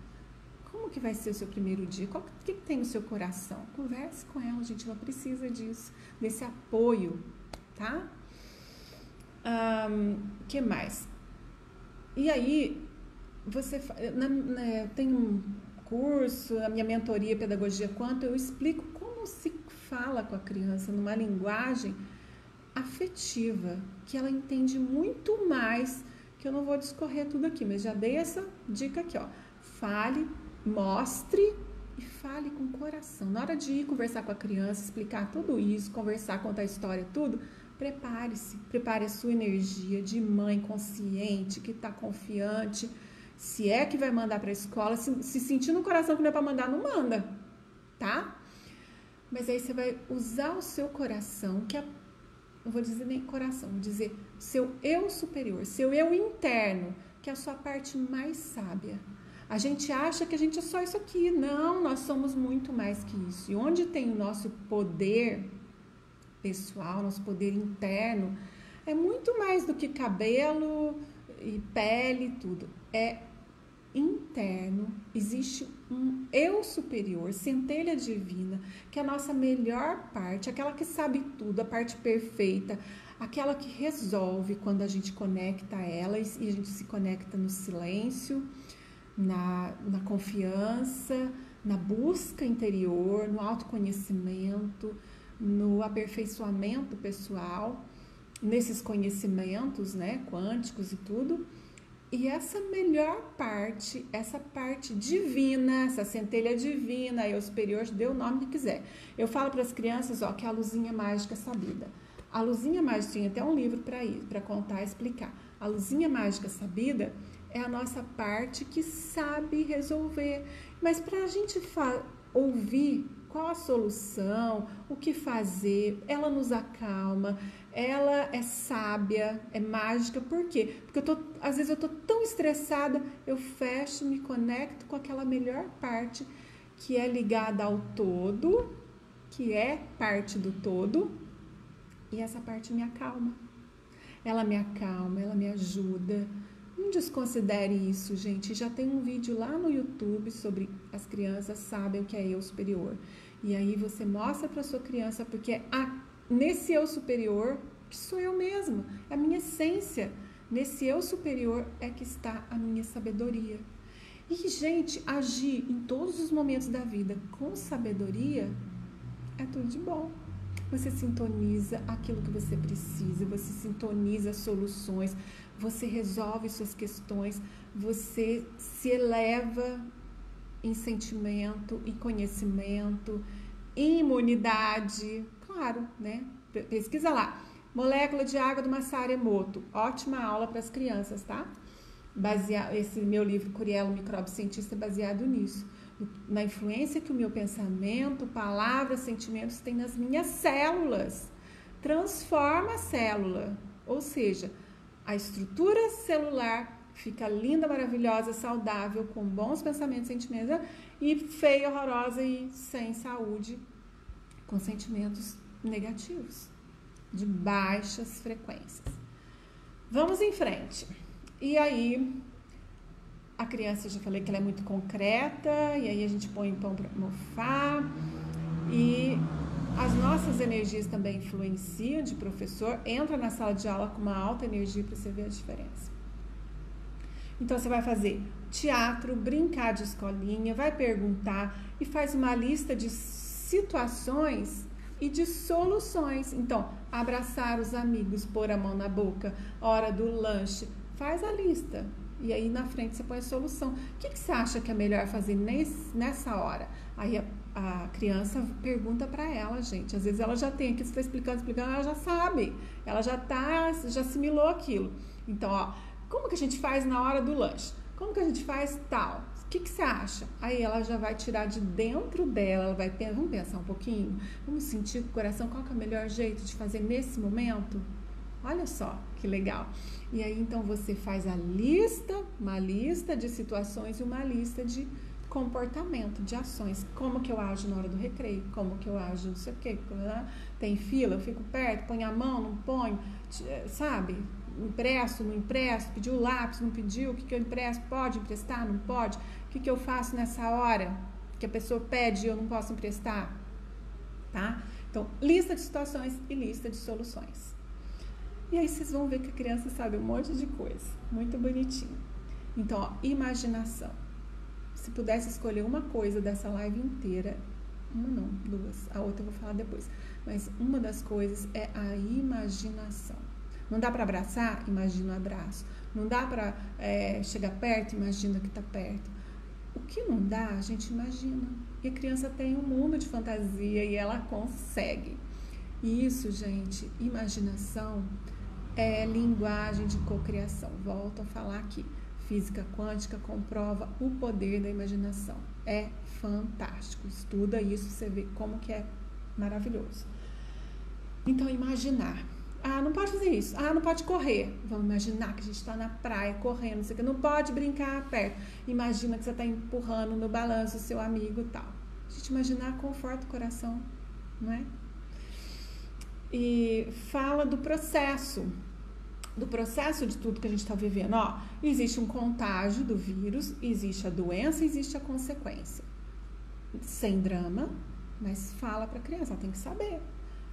Speaker 1: Como que vai ser o seu primeiro dia? O que tem no seu coração? Converse com ela, gente. Ela precisa disso, desse apoio, tá? Que mais? E aí, tem um curso, a minha mentoria Pedagogia Quântica, eu explico como se fala com a criança numa linguagem afetiva, que ela entende muito mais, que eu não vou discorrer tudo aqui, mas já dei essa dica aqui, Fale, mostre e fale com o coração. Na hora de ir conversar com a criança, explicar tudo isso, conversar, contar a história, tudo, prepare-se. Prepare a sua energia de mãe consciente, que está confiante. Se é que vai mandar para a escola, se sentir no coração que não é para mandar, não manda, tá? Mas aí você vai usar o seu coração, que é, não vou dizer nem coração, vou dizer seu eu superior, seu eu interno, que é a sua parte mais sábia. A gente acha que a gente é só isso aqui. Não, nós somos muito mais que isso. E onde tem o nosso poder pessoal, nosso poder interno, é muito mais do que cabelo e pele e tudo. É interno. Existe um eu superior, centelha divina, que é a nossa melhor parte, aquela que sabe tudo, a parte perfeita, aquela que resolve quando a gente conecta a ela e a gente se conecta no silêncio, na confiança, na busca interior, no autoconhecimento, no aperfeiçoamento pessoal, nesses conhecimentos, né, quânticos e tudo. E essa melhor parte, essa parte divina, essa centelha divina, eu superior, dê o nome que quiser. Eu falo para as crianças, que é a luzinha mágica sabida. A luzinha mágica, tinha até um livro para contar, explicar. A luzinha mágica sabida é a nossa parte que sabe resolver. Mas para a gente ouvir qual a solução, o que fazer, ela nos acalma, ela é sábia, é mágica. Por quê? Porque às vezes eu tô tão estressada, eu fecho, me conecto com aquela melhor parte que é ligada ao todo, que é parte do todo, e essa parte me acalma. Ela me acalma, ela me ajuda. Não desconsidere isso, gente. Já tem um vídeo lá no YouTube sobre as crianças sabem o que é eu superior. E aí você mostra para sua criança, porque nesse eu superior, que sou eu mesma, é a minha essência. Nesse eu superior é que está a minha sabedoria. E, gente, agir em todos os momentos da vida com sabedoria é tudo de bom. Você sintoniza aquilo que você precisa, você sintoniza soluções, você resolve suas questões, você se eleva em sentimento, em conhecimento, em imunidade. Claro, né? Pesquisa lá. Molécula de água do Masaru Emoto. Ótima aula para as crianças, tá? Esse meu livro, Curielo, Micróbio Cientista, é baseado nisso. Na influência que o meu pensamento, palavras, sentimentos têm nas minhas células. Transforma a célula. Ou seja, a estrutura celular fica linda, maravilhosa, saudável, com bons pensamentos e sentimentos, e feia, horrorosa e sem saúde, com sentimentos negativos, de baixas frequências. Vamos em frente. E aí, a criança, eu já falei que ela é muito concreta, e aí a gente põe pão para mofar, e as nossas energias também influenciam de professor. Entra na sala de aula com uma alta energia para você ver a diferença. Então, você vai fazer teatro, brincar de escolinha, vai perguntar e faz uma lista de situações e de soluções. Então, abraçar os amigos, pôr a mão na boca, hora do lanche, faz a lista. E aí, na frente, você põe a solução. O que você acha que é melhor fazer nessa hora? Aí, a criança pergunta para ela, gente. Às vezes, ela já tem aqui, você está explicando, ela já sabe. Ela já assimilou aquilo. Então, ó, como que a gente faz na hora do lanche? Como que a gente faz tal? O que você acha? Aí ela já vai tirar de dentro dela, ela vai pensar, vamos pensar um pouquinho? Vamos sentir com o coração qual que é o melhor jeito de fazer nesse momento? Olha só que legal. E aí, então, você faz uma lista de situações e uma lista de comportamento, de ações. Como que eu ajo na hora do recreio? Como que eu ajo, não sei o quê. Tem fila, eu fico perto, ponho a mão, não ponho, sabe? Empresto, não empresto, pediu lápis, não pediu, o que eu empresto, pode emprestar, não pode, o que eu faço nessa hora que a pessoa pede e eu não posso emprestar, tá? Então, lista de situações e lista de soluções. E aí vocês vão ver que a criança sabe um monte de coisa, muito bonitinho. Então, ó, imaginação. Se pudesse escolher uma coisa dessa live inteira, uma não, duas, a outra eu vou falar depois, mas uma das coisas é a imaginação. Não dá para abraçar? Imagina o abraço. Não dá para chegar perto? Imagina que está perto. O que não dá, a gente imagina. E a criança tem um mundo de fantasia e ela consegue. E isso, gente, imaginação é linguagem de cocriação. Volto a falar aqui. Física quântica comprova o poder da imaginação. É fantástico. Estuda isso, você vê como que é maravilhoso. Então, imaginar. Ah, não pode fazer isso. Ah, não pode correr. Vamos imaginar que a gente está na praia correndo, não sei o que. Não pode brincar perto. Imagina que você está empurrando no balanço o seu amigo e tal. A gente imaginar conforta o coração, não é? E fala do processo de tudo que a gente está vivendo. Ó, existe um contágio do vírus, existe a doença, existe a consequência. Sem drama, mas fala para a criança, ela tem que saber.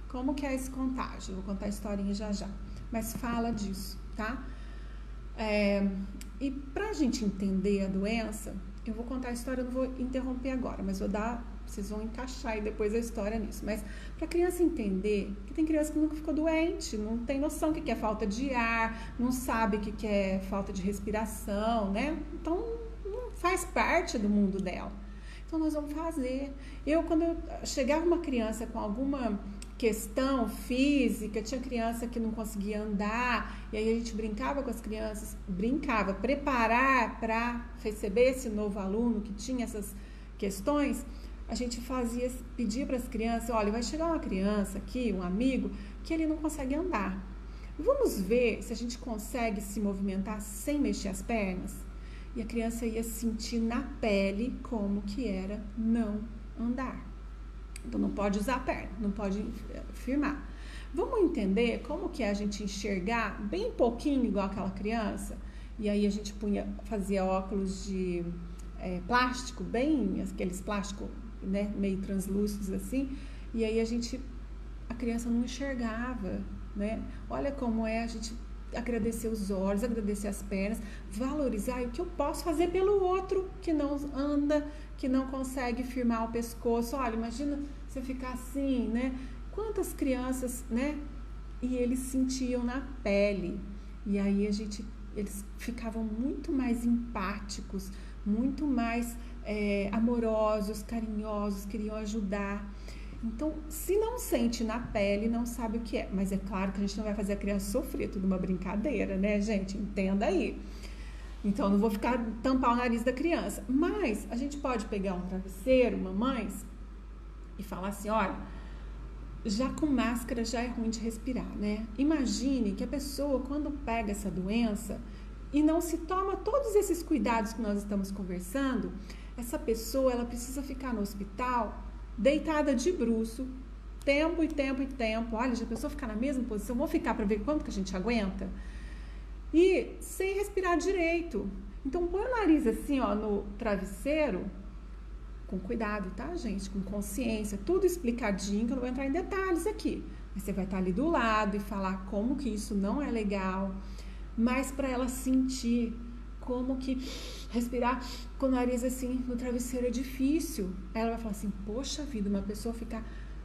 Speaker 1: Como que é esse contágio? Vou contar a historinha já. Mas fala disso, tá? E pra gente entender a doença, eu vou contar a história, eu não vou interromper agora, mas vocês vão encaixar aí depois a história nisso. Mas pra criança entender, que tem criança que nunca ficou doente, não tem noção do que é falta de ar, não sabe o que é falta de respiração, né? Então, não faz parte do mundo dela. Então, nós vamos fazer. Quando chegava uma criança com alguma questão física, tinha criança que não conseguia andar, e aí a gente brincava com as crianças, preparar para receber esse novo aluno que tinha essas questões, a gente pedia para as crianças, olha, vai chegar uma criança aqui, um amigo, que ele não consegue andar. Vamos ver se a gente consegue se movimentar sem mexer as pernas? E a criança ia sentir na pele como que era não andar. Então, não pode usar a perna, não pode firmar. Vamos entender como que é a gente enxergar bem pouquinho igual aquela criança? E aí a gente fazia óculos de plástico, bem aqueles plásticos, né, meio translúcidos assim. E aí a criança não enxergava, né? Olha como é a gente agradecer os olhos, agradecer as pernas, valorizar o que eu posso fazer pelo outro que não anda, que não consegue firmar o pescoço. Olha, imagina você ficar assim, né? Quantas crianças, né? E eles sentiam na pele. E aí eles ficavam muito mais empáticos, muito mais amorosos, carinhosos, queriam ajudar. Então, se não sente na pele, não sabe o que é. Mas é claro que a gente não vai fazer a criança sofrer, tudo uma brincadeira, né, gente? Entenda aí. Então, eu não vou tampar o nariz da criança. Mas a gente pode pegar um travesseiro, mamães, e falar assim, olha, já com máscara já é ruim de respirar, né? Imagine que a pessoa, quando pega essa doença e não se toma todos esses cuidados que nós estamos conversando, essa pessoa, ela precisa ficar no hospital deitada de bruço, tempo e tempo e tempo. Olha, já a pessoa ficar na mesma posição, vamos ficar para ver quanto que a gente aguenta? E sem respirar direito. Então, põe o nariz assim, ó, no travesseiro, com cuidado, tá, gente? Com consciência, tudo explicadinho, que eu não vou entrar em detalhes aqui. Mas você vai estar ali do lado e falar como que isso não é legal, mas para ela sentir como que respirar com o nariz assim no travesseiro é difícil. Ela vai falar assim, poxa vida, uma pessoa ficar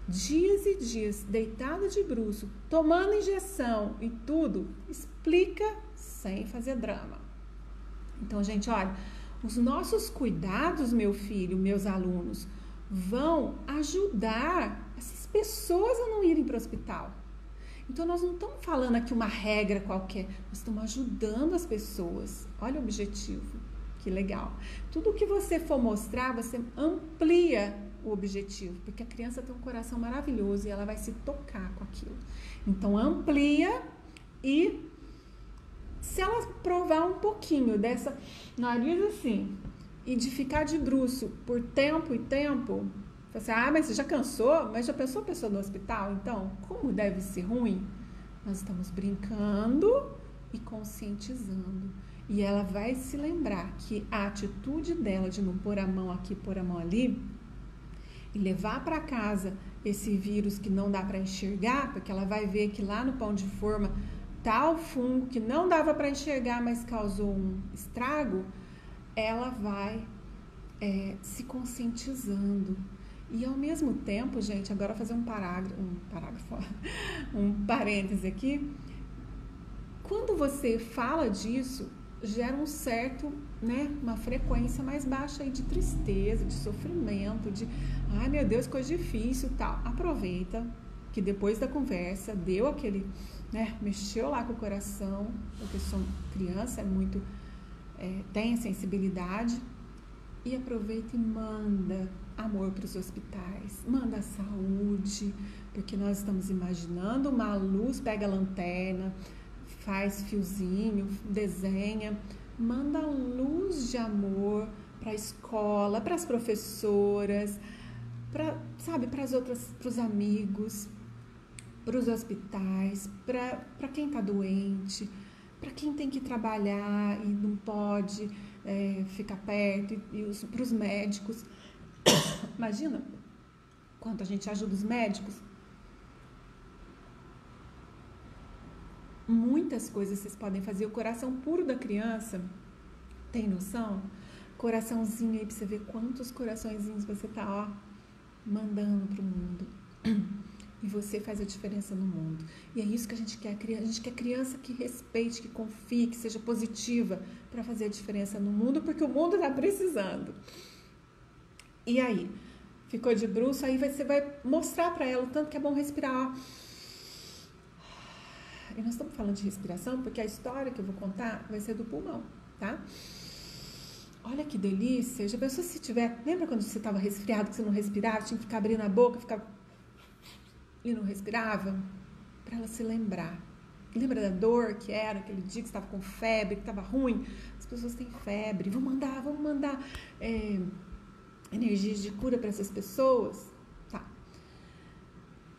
Speaker 1: dias e dias deitada de bruço, tomando injeção e tudo, explica sem fazer drama. Então, gente, olha, os nossos cuidados, meu filho, meus alunos, vão ajudar essas pessoas a não irem para o hospital. Então, nós não estamos falando aqui uma regra qualquer, nós estamos ajudando as pessoas. Olha o objetivo, que legal. Tudo que você for mostrar, você amplia o objetivo, porque a criança tem um coração maravilhoso e ela vai se tocar com aquilo. Então, amplia e se ela provar um pouquinho dessa nariz assim e de ficar de bruço por tempo e tempo, você, mas você já cansou? Mas já pensou a pessoa no hospital? Então, como deve ser ruim? Nós estamos brincando e conscientizando. E ela vai se lembrar que a atitude dela de não pôr a mão aqui, pôr a mão ali, e levar para casa esse vírus que não dá para enxergar, porque ela vai ver que lá no pão de forma tá o fungo que não dava para enxergar, mas causou um estrago, ela vai se conscientizando. E ao mesmo tempo, gente, agora eu vou fazer um parêntese aqui. Quando você fala disso, gera um certo, né, uma frequência mais baixa aí de tristeza, de sofrimento, de, ai meu Deus, coisa difícil e tal. Aproveita que depois da conversa, deu aquele, né, mexeu lá com o coração, porque sou criança, tem sensibilidade, e aproveita e manda amor para os hospitais, manda saúde, porque nós estamos imaginando uma luz, pega a lanterna, faz fiozinho, desenha, manda luz de amor para a escola, para as professoras, para os amigos, para os hospitais, para quem está doente, para quem tem que trabalhar e não pode ficar perto, para os médicos. Imagina quanto a gente ajuda os médicos. Muitas coisas vocês podem fazer. O coração puro da criança, tem noção? Coraçãozinho aí pra você ver quantos coraçõezinhos você tá, mandando pro mundo. E você faz a diferença no mundo. E é isso que a gente quer. A gente quer criança que respeite, que confie, que seja positiva para fazer a diferença no mundo, porque o mundo tá precisando. E aí, ficou de bruço, aí você vai mostrar para ela o tanto que é bom respirar, ó. E nós estamos falando de respiração porque a história que eu vou contar vai ser do pulmão, tá? Olha que delícia. Já pensou se tiver... Lembra quando você estava resfriado, que você não respirava, tinha que ficar abrindo a boca, ficava... e não respirava? Para ela se lembrar. Lembra da dor que era aquele dia que você estava com febre, que estava ruim? As pessoas têm febre. Vamos mandar energias de cura para essas pessoas? Tá.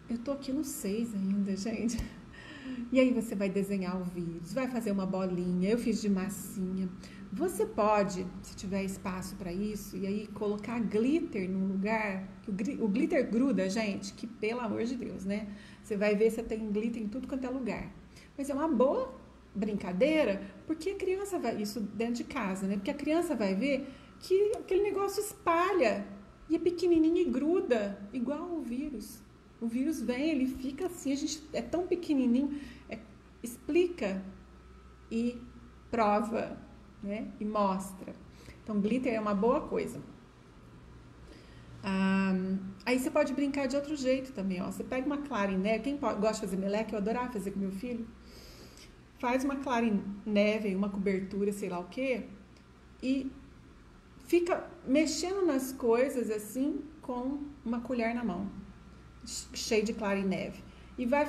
Speaker 1: Eu tô aqui no 6 ainda, gente. E aí você vai desenhar o vírus, vai fazer uma bolinha, eu fiz de massinha. Você pode, se tiver espaço para isso, e aí colocar glitter num lugar, que o glitter gruda, gente, que pelo amor de Deus, né? Você vai ver se tem glitter em tudo quanto é lugar. Mas é uma boa brincadeira, porque a criança vai, isso dentro de casa, né? Porque a criança vai ver que aquele negócio espalha, e é pequenininho e gruda, igual o vírus. O vírus vem, ele fica assim, a gente é tão pequenininho, explica e prova, né? E mostra. Então, glitter é uma boa coisa. Aí você pode brincar de outro jeito também, ó. Você pega uma clara em neve, quem gosta de fazer meleca, eu adorava fazer com meu filho, faz uma clara em neve, uma cobertura, sei lá o quê, e fica mexendo nas coisas assim com uma colher na mão, cheio de clara em neve. E vai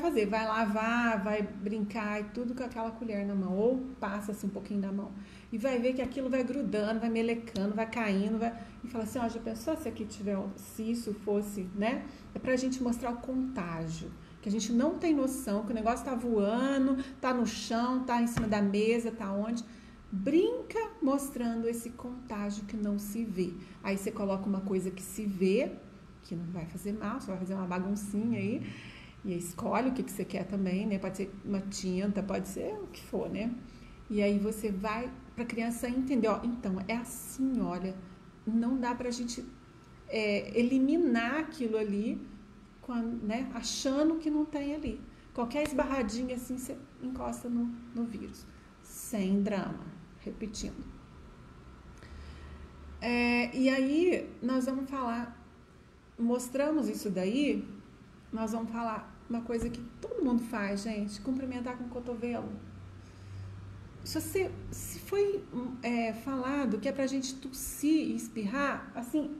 Speaker 1: lavar, vai brincar e tudo com aquela colher na mão. Ou passa assim um pouquinho na mão. E vai ver que aquilo vai grudando, vai melecando, vai caindo. E fala assim, ó, já pensou se aqui tiver, se isso fosse, né? É pra gente mostrar o contágio. Que a gente não tem noção, que o negócio tá voando, tá no chão, tá em cima da mesa, tá onde. Brinca mostrando esse contágio que não se vê. Aí você coloca uma coisa que se vê, que não vai fazer mal, só vai fazer uma baguncinha aí. E escolhe o que você quer também, né? Pode ser uma tinta, pode ser o que for, né? E aí você vai para a criança entender, ó, então, é assim, olha, não dá pra gente eliminar aquilo ali, né? Achando que não tem ali. Qualquer esbarradinha assim, você encosta no vírus. Sem drama, repetindo. E aí, nós vamos falar, mostramos isso daí, nós vamos falar uma coisa que todo mundo faz, gente, cumprimentar com o cotovelo. Se foi falado que é pra gente tossir e espirrar, assim,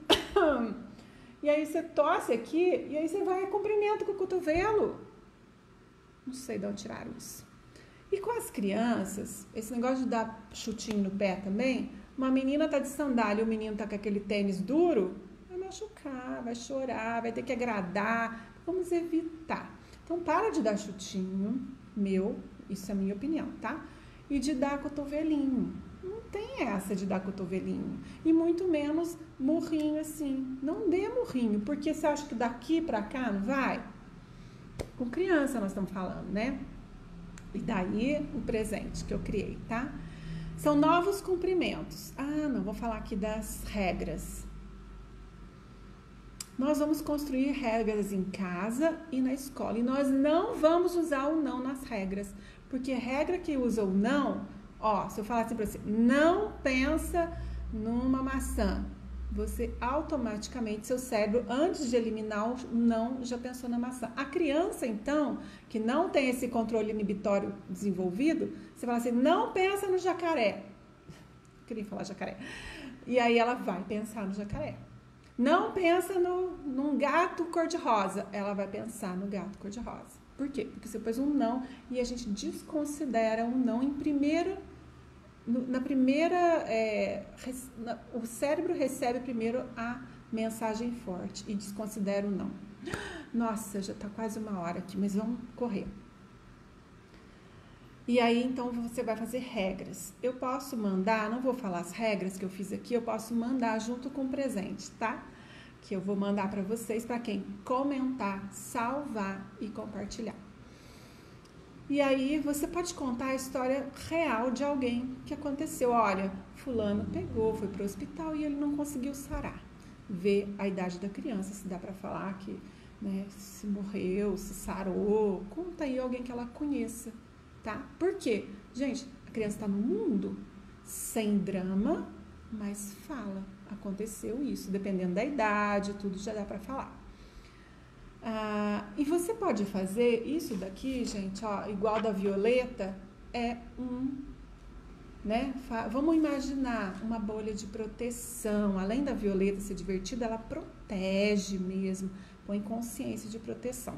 Speaker 1: e aí você tosse aqui, e aí você vai e cumprimenta com o cotovelo. Não sei de onde tiraram isso. E com as crianças, esse negócio de dar chutinho no pé também, uma menina tá de sandália e o menino tá com aquele tênis duro, vai machucar, vai chorar, vai ter que agradar. Vamos evitar. Então, para de dar chutinho, isso é a minha opinião, tá? E de dar cotovelinho. Não tem essa de dar cotovelinho. E muito menos murrinho assim. Não dê murrinho, porque você acha que daqui pra cá não vai? Com criança nós estamos falando, né? E daí o presente que eu criei, tá? São novos cumprimentos. Não, vou falar aqui das regras. Nós vamos construir regras em casa e na escola. E nós não vamos usar o não nas regras. Porque regra que usa o não, ó, se eu falar assim pra você, não pensa numa maçã. Você automaticamente, seu cérebro, antes de eliminar o não, já pensou na maçã. A criança, então, que não tem esse controle inibitório desenvolvido, você fala assim, não pensa no jacaré. Queria falar jacaré. E aí ela vai pensar no jacaré. Não pensa num gato cor-de-rosa. Ela vai pensar no gato cor-de-rosa. Por quê? Porque você pôs um não e a gente desconsidera um não em primeiro... o cérebro recebe primeiro a mensagem forte e desconsidera o não. Nossa, já está quase 1 hora aqui, mas vamos correr. E aí, então, você vai fazer regras. Eu posso mandar, não vou falar as regras que eu fiz aqui, eu posso mandar junto com o presente, tá? Que eu vou mandar para vocês, para quem comentar, salvar e compartilhar. E aí, você pode contar a história real de alguém que aconteceu. Olha, fulano pegou, foi para o hospital e ele não conseguiu sarar. Vê a idade da criança, se dá para falar que, né, se morreu, se sarou. Conta aí alguém que ela conheça. Tá? Por quê? Gente, a criança está no mundo sem drama, mas fala. aconteceu isso, dependendo da idade, tudo já dá para falar. E você pode fazer isso daqui, gente, ó, igual da Violeta, né? Vamos imaginar uma bolha de proteção. Além da Violeta ser divertida, ela protege mesmo, põe consciência de proteção.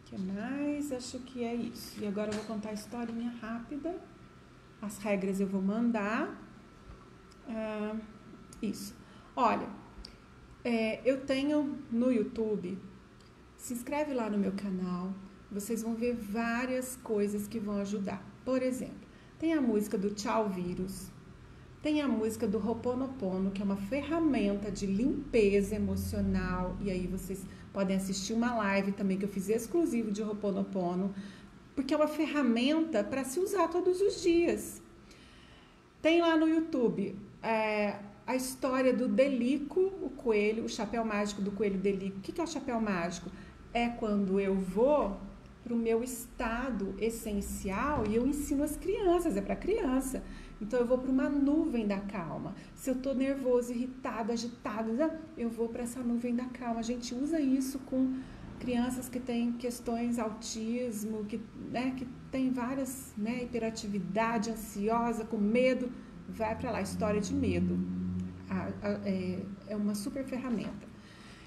Speaker 1: Que mais? Acho que é isso. E agora eu vou contar a historinha rápida. As regras eu vou mandar. Isso. Olha, eu tenho no YouTube, se inscreve lá no meu canal, vocês vão ver várias coisas que vão ajudar. Por exemplo, tem a música do Tchau Vírus, tem a música do Ho'oponopono, que é uma ferramenta de limpeza emocional, e aí vocês podem assistir uma live também que eu fiz exclusivo de Ho'oponopono, porque é uma ferramenta para se usar todos os dias. Tem lá no YouTube a história do Delico, o coelho, o chapéu mágico do coelho Delico. O que é o chapéu mágico? É quando eu vou para o meu estado essencial e eu ensino as crianças, é para criança. Então, eu vou para uma nuvem da calma. Se eu estou nervoso, irritado, agitado, eu vou para essa nuvem da calma. A gente usa isso com crianças que têm questões, autismo, que tem várias, né, hiperatividade, ansiosa, com medo. Vai para lá, história de medo. É uma super ferramenta.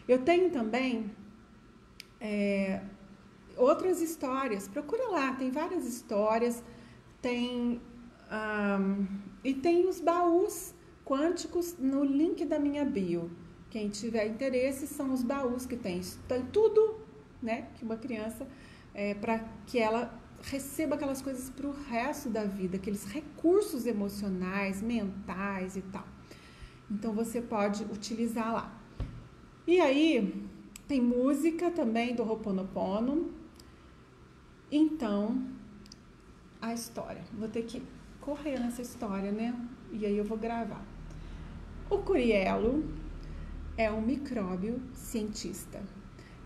Speaker 1: Eu tenho também outras histórias. Procura lá, tem várias histórias. E tem os baús quânticos no link da minha bio. Quem tiver interesse, são os baús que tem tudo, né, que uma criança, para que ela receba aquelas coisas para o resto da vida, aqueles recursos emocionais, mentais e tal. Então, você pode utilizar lá. E aí, tem música também do Ho'oponopono. Então, a história. Vou ter que correr nessa história, né? E aí eu vou gravar. O Curielo é um micróbio cientista.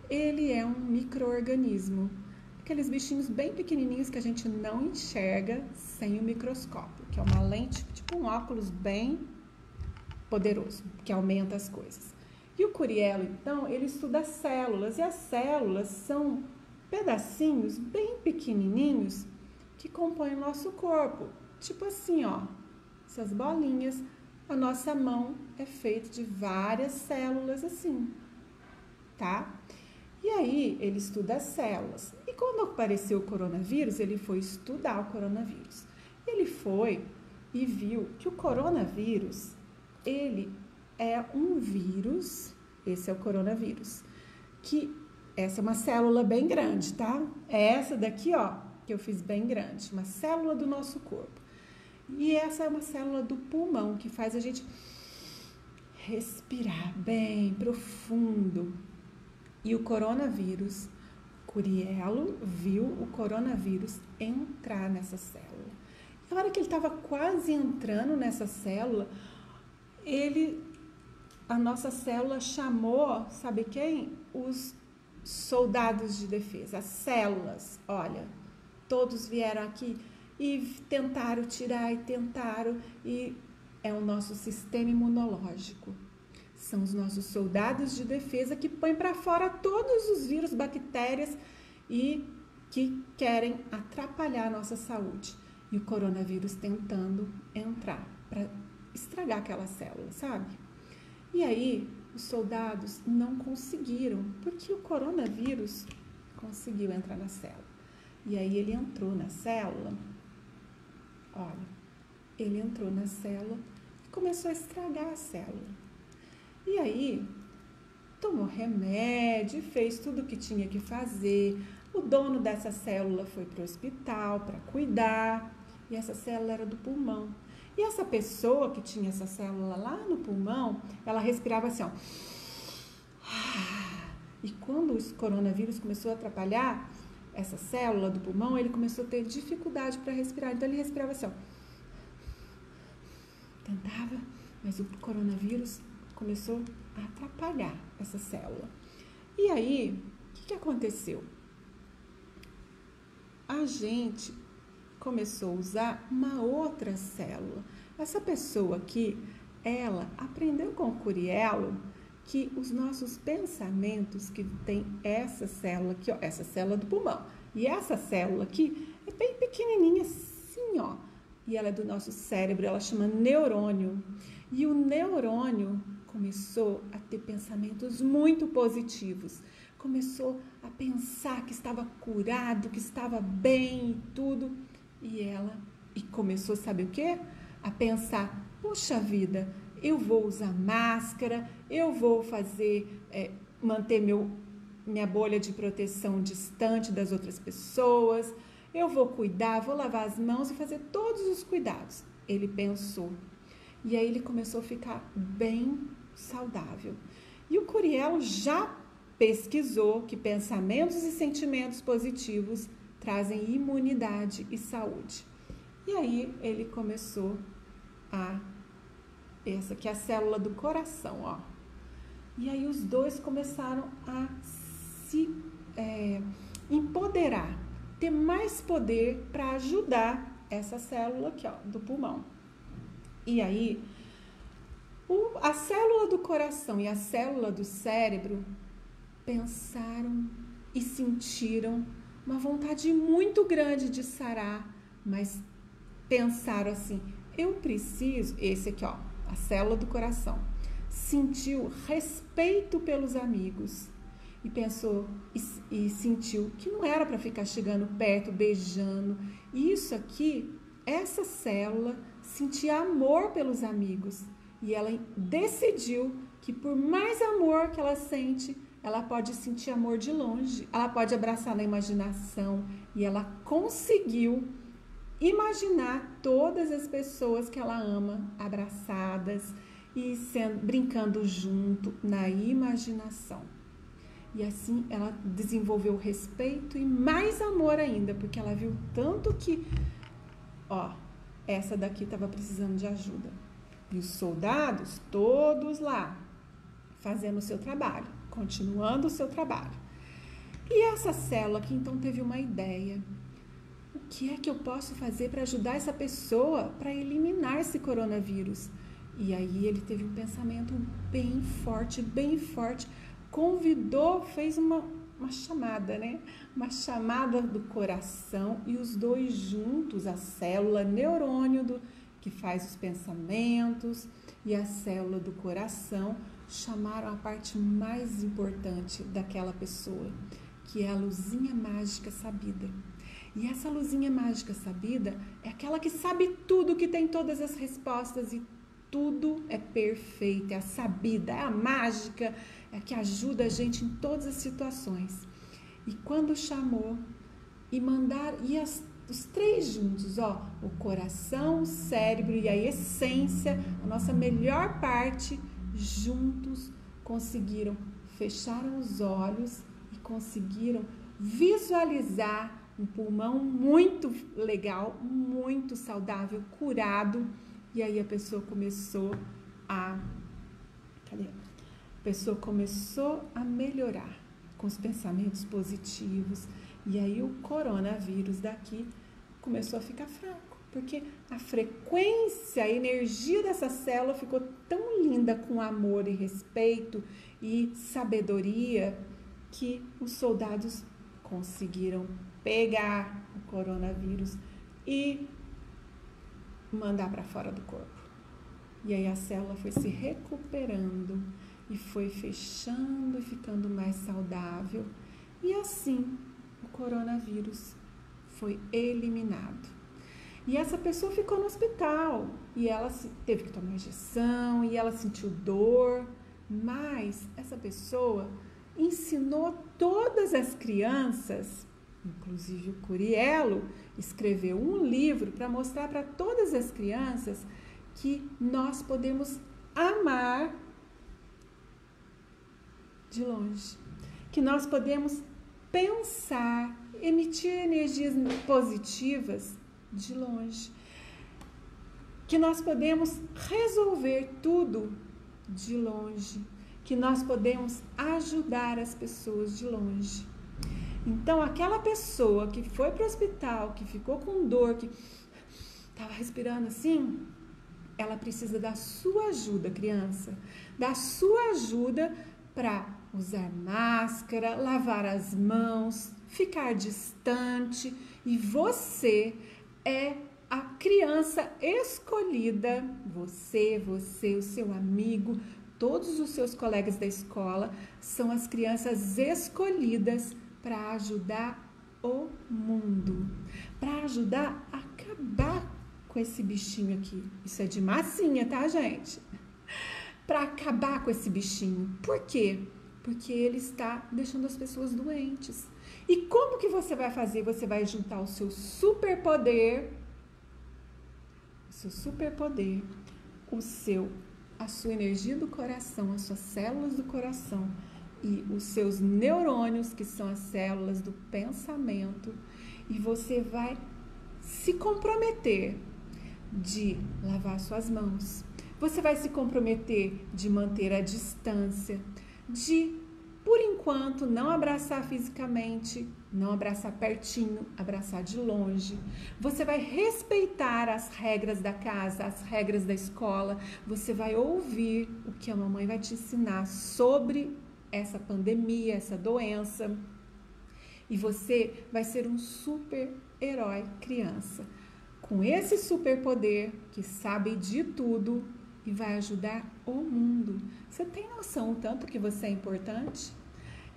Speaker 1: Ele é um micro-organismo. Aqueles bichinhos bem pequenininhos que a gente não enxerga sem o microscópio, que é uma lente, tipo um óculos bem poderoso, que aumenta as coisas. E o Curielo, então, ele estuda células, e as células são pedacinhos bem pequenininhos que compõem o nosso corpo. Tipo assim, ó, essas bolinhas. A nossa mão é feita de várias células assim, tá? E aí, ele estuda as células. E quando apareceu o coronavírus, ele foi estudar o coronavírus. Ele foi e viu que o coronavírus, ele é um vírus, esse é o coronavírus, que essa é uma célula bem grande, tá? É essa daqui, ó, que eu fiz bem grande, uma célula do nosso corpo. E essa é uma célula do pulmão, que faz a gente respirar bem, profundo. E o coronavírus, Curielo viu o coronavírus entrar nessa célula. E na hora que ele estava quase entrando nessa célula, a nossa célula chamou, sabe quem? Os soldados de defesa, as células. Olha, todos vieram aqui e tentaram tirar e é o nosso sistema imunológico. São os nossos soldados de defesa que põem para fora todos os vírus, bactérias e que querem atrapalhar a nossa saúde. E o coronavírus tentando entrar para estragar aquela célula, sabe? E aí, os soldados não conseguiram, porque o coronavírus conseguiu entrar na célula. E aí, ele entrou na célula, olha, ele entrou na célula e começou a estragar a célula. E aí, tomou remédio, fez tudo o que tinha que fazer. O dono dessa célula foi para o hospital para cuidar, e essa célula era do pulmão. E essa pessoa que tinha essa célula lá no pulmão, ela respirava assim, ó. E quando o coronavírus começou a atrapalhar essa célula do pulmão, ele começou a ter dificuldade para respirar. Então, ele respirava assim, ó. Tentava, mas o coronavírus começou a atrapalhar essa célula. E aí, o que aconteceu? A gente começou a usar uma outra célula. Essa pessoa aqui, ela aprendeu com o Curielo que os nossos pensamentos, que tem essa célula aqui, ó, essa célula do pulmão, e essa célula aqui é bem pequenininha assim, ó, e ela é do nosso cérebro, ela chama neurônio. E o neurônio começou a ter pensamentos muito positivos. Começou a pensar que estava curado, que estava bem e tudo. E começou, sabe o quê? A pensar, puxa vida, eu vou usar máscara, eu vou manter minha bolha de proteção distante das outras pessoas, eu vou cuidar, vou lavar as mãos e fazer todos os cuidados. Ele pensou. E aí ele começou a ficar bem saudável. E o Curielo já pesquisou que pensamentos e sentimentos positivos trazem imunidade e saúde. E aí ele começou essa aqui é a célula do coração, ó. E aí os dois começaram a se empoderar, ter mais poder para ajudar essa célula aqui, ó, do pulmão. E aí, a célula do coração e a célula do cérebro pensaram e sentiram uma vontade muito grande de sarar, mas pensaram assim, eu preciso, esse aqui, ó, a célula do coração, sentiu respeito pelos amigos e pensou e sentiu que não era para ficar chegando perto, beijando. E isso aqui, essa célula sentia amor pelos amigos e ela decidiu que por mais amor que ela sente, ela pode sentir amor de longe, ela pode abraçar na imaginação e ela conseguiu imaginar todas as pessoas que ela ama abraçadas e brincando junto na imaginação. E assim ela desenvolveu respeito e mais amor ainda, porque ela viu tanto que, ó, essa daqui estava precisando de ajuda. E os soldados, todos lá, fazendo o seu trabalho, continuando o seu trabalho. E essa célula aqui, então, teve uma ideia. O que é que eu posso fazer para ajudar essa pessoa para eliminar esse coronavírus? E aí ele teve um pensamento bem forte, convidou, fez uma chamada, né? Uma chamada do coração e os dois juntos, a célula neurônio que faz os pensamentos e a célula do coração, chamaram a parte mais importante daquela pessoa, que é a luzinha mágica sabida. E essa luzinha mágica sabida é aquela que sabe tudo, que tem todas as respostas e tudo é perfeito, é a sabida, é a mágica, é a que ajuda a gente em todas as situações. E quando chamou e mandaram, os três juntos, ó, o coração, o cérebro e a essência, a nossa melhor parte, juntos conseguiram, fecharam os olhos e conseguiram visualizar um pulmão muito legal, muito saudável, curado. E aí a pessoa começou a melhorar com os pensamentos positivos. E aí o coronavírus daqui começou a ficar fraco, porque a frequência, a energia dessa célula ficou tão linda com amor e respeito e sabedoria que os soldados conseguiram pegar o coronavírus e mandar para fora do corpo. E aí a célula foi se recuperando e foi fechando e ficando mais saudável. E assim o coronavírus foi eliminado. E essa pessoa ficou no hospital e ela teve que tomar injeção e ela sentiu dor, mas essa pessoa ensinou todas as crianças, inclusive o Curielo escreveu um livro para mostrar para todas as crianças que nós podemos amar de longe, que nós podemos pensar, emitir energias positivas de longe, que nós podemos resolver tudo de longe, que nós podemos ajudar as pessoas de longe. Então, aquela pessoa que foi para o hospital, que ficou com dor, que estava respirando assim, ela precisa da sua ajuda, criança. Da sua ajuda para usar máscara, lavar as mãos, ficar distante. E você é a criança escolhida, você, o seu amigo, todos os seus colegas da escola são as crianças escolhidas para ajudar o mundo, para ajudar a acabar com esse bichinho aqui. Isso é de massinha, tá, gente? Para acabar com esse bichinho. Por quê? Porque ele está deixando as pessoas doentes. E como que você vai fazer? Você vai juntar o seu superpoder, a sua energia do coração, as suas células do coração e os seus neurônios, que são as células do pensamento, e você vai se comprometer de lavar suas mãos. Você vai se comprometer de manter a distância, de, por enquanto, não abraçar fisicamente, não abraçar pertinho, abraçar de longe. Você vai respeitar as regras da casa, as regras da escola. Você vai ouvir o que a mamãe vai te ensinar sobre essa pandemia, essa doença. E você vai ser um super-herói criança, com esse superpoder que sabe de tudo e vai ajudar o mundo. Você tem noção o tanto que você é importante?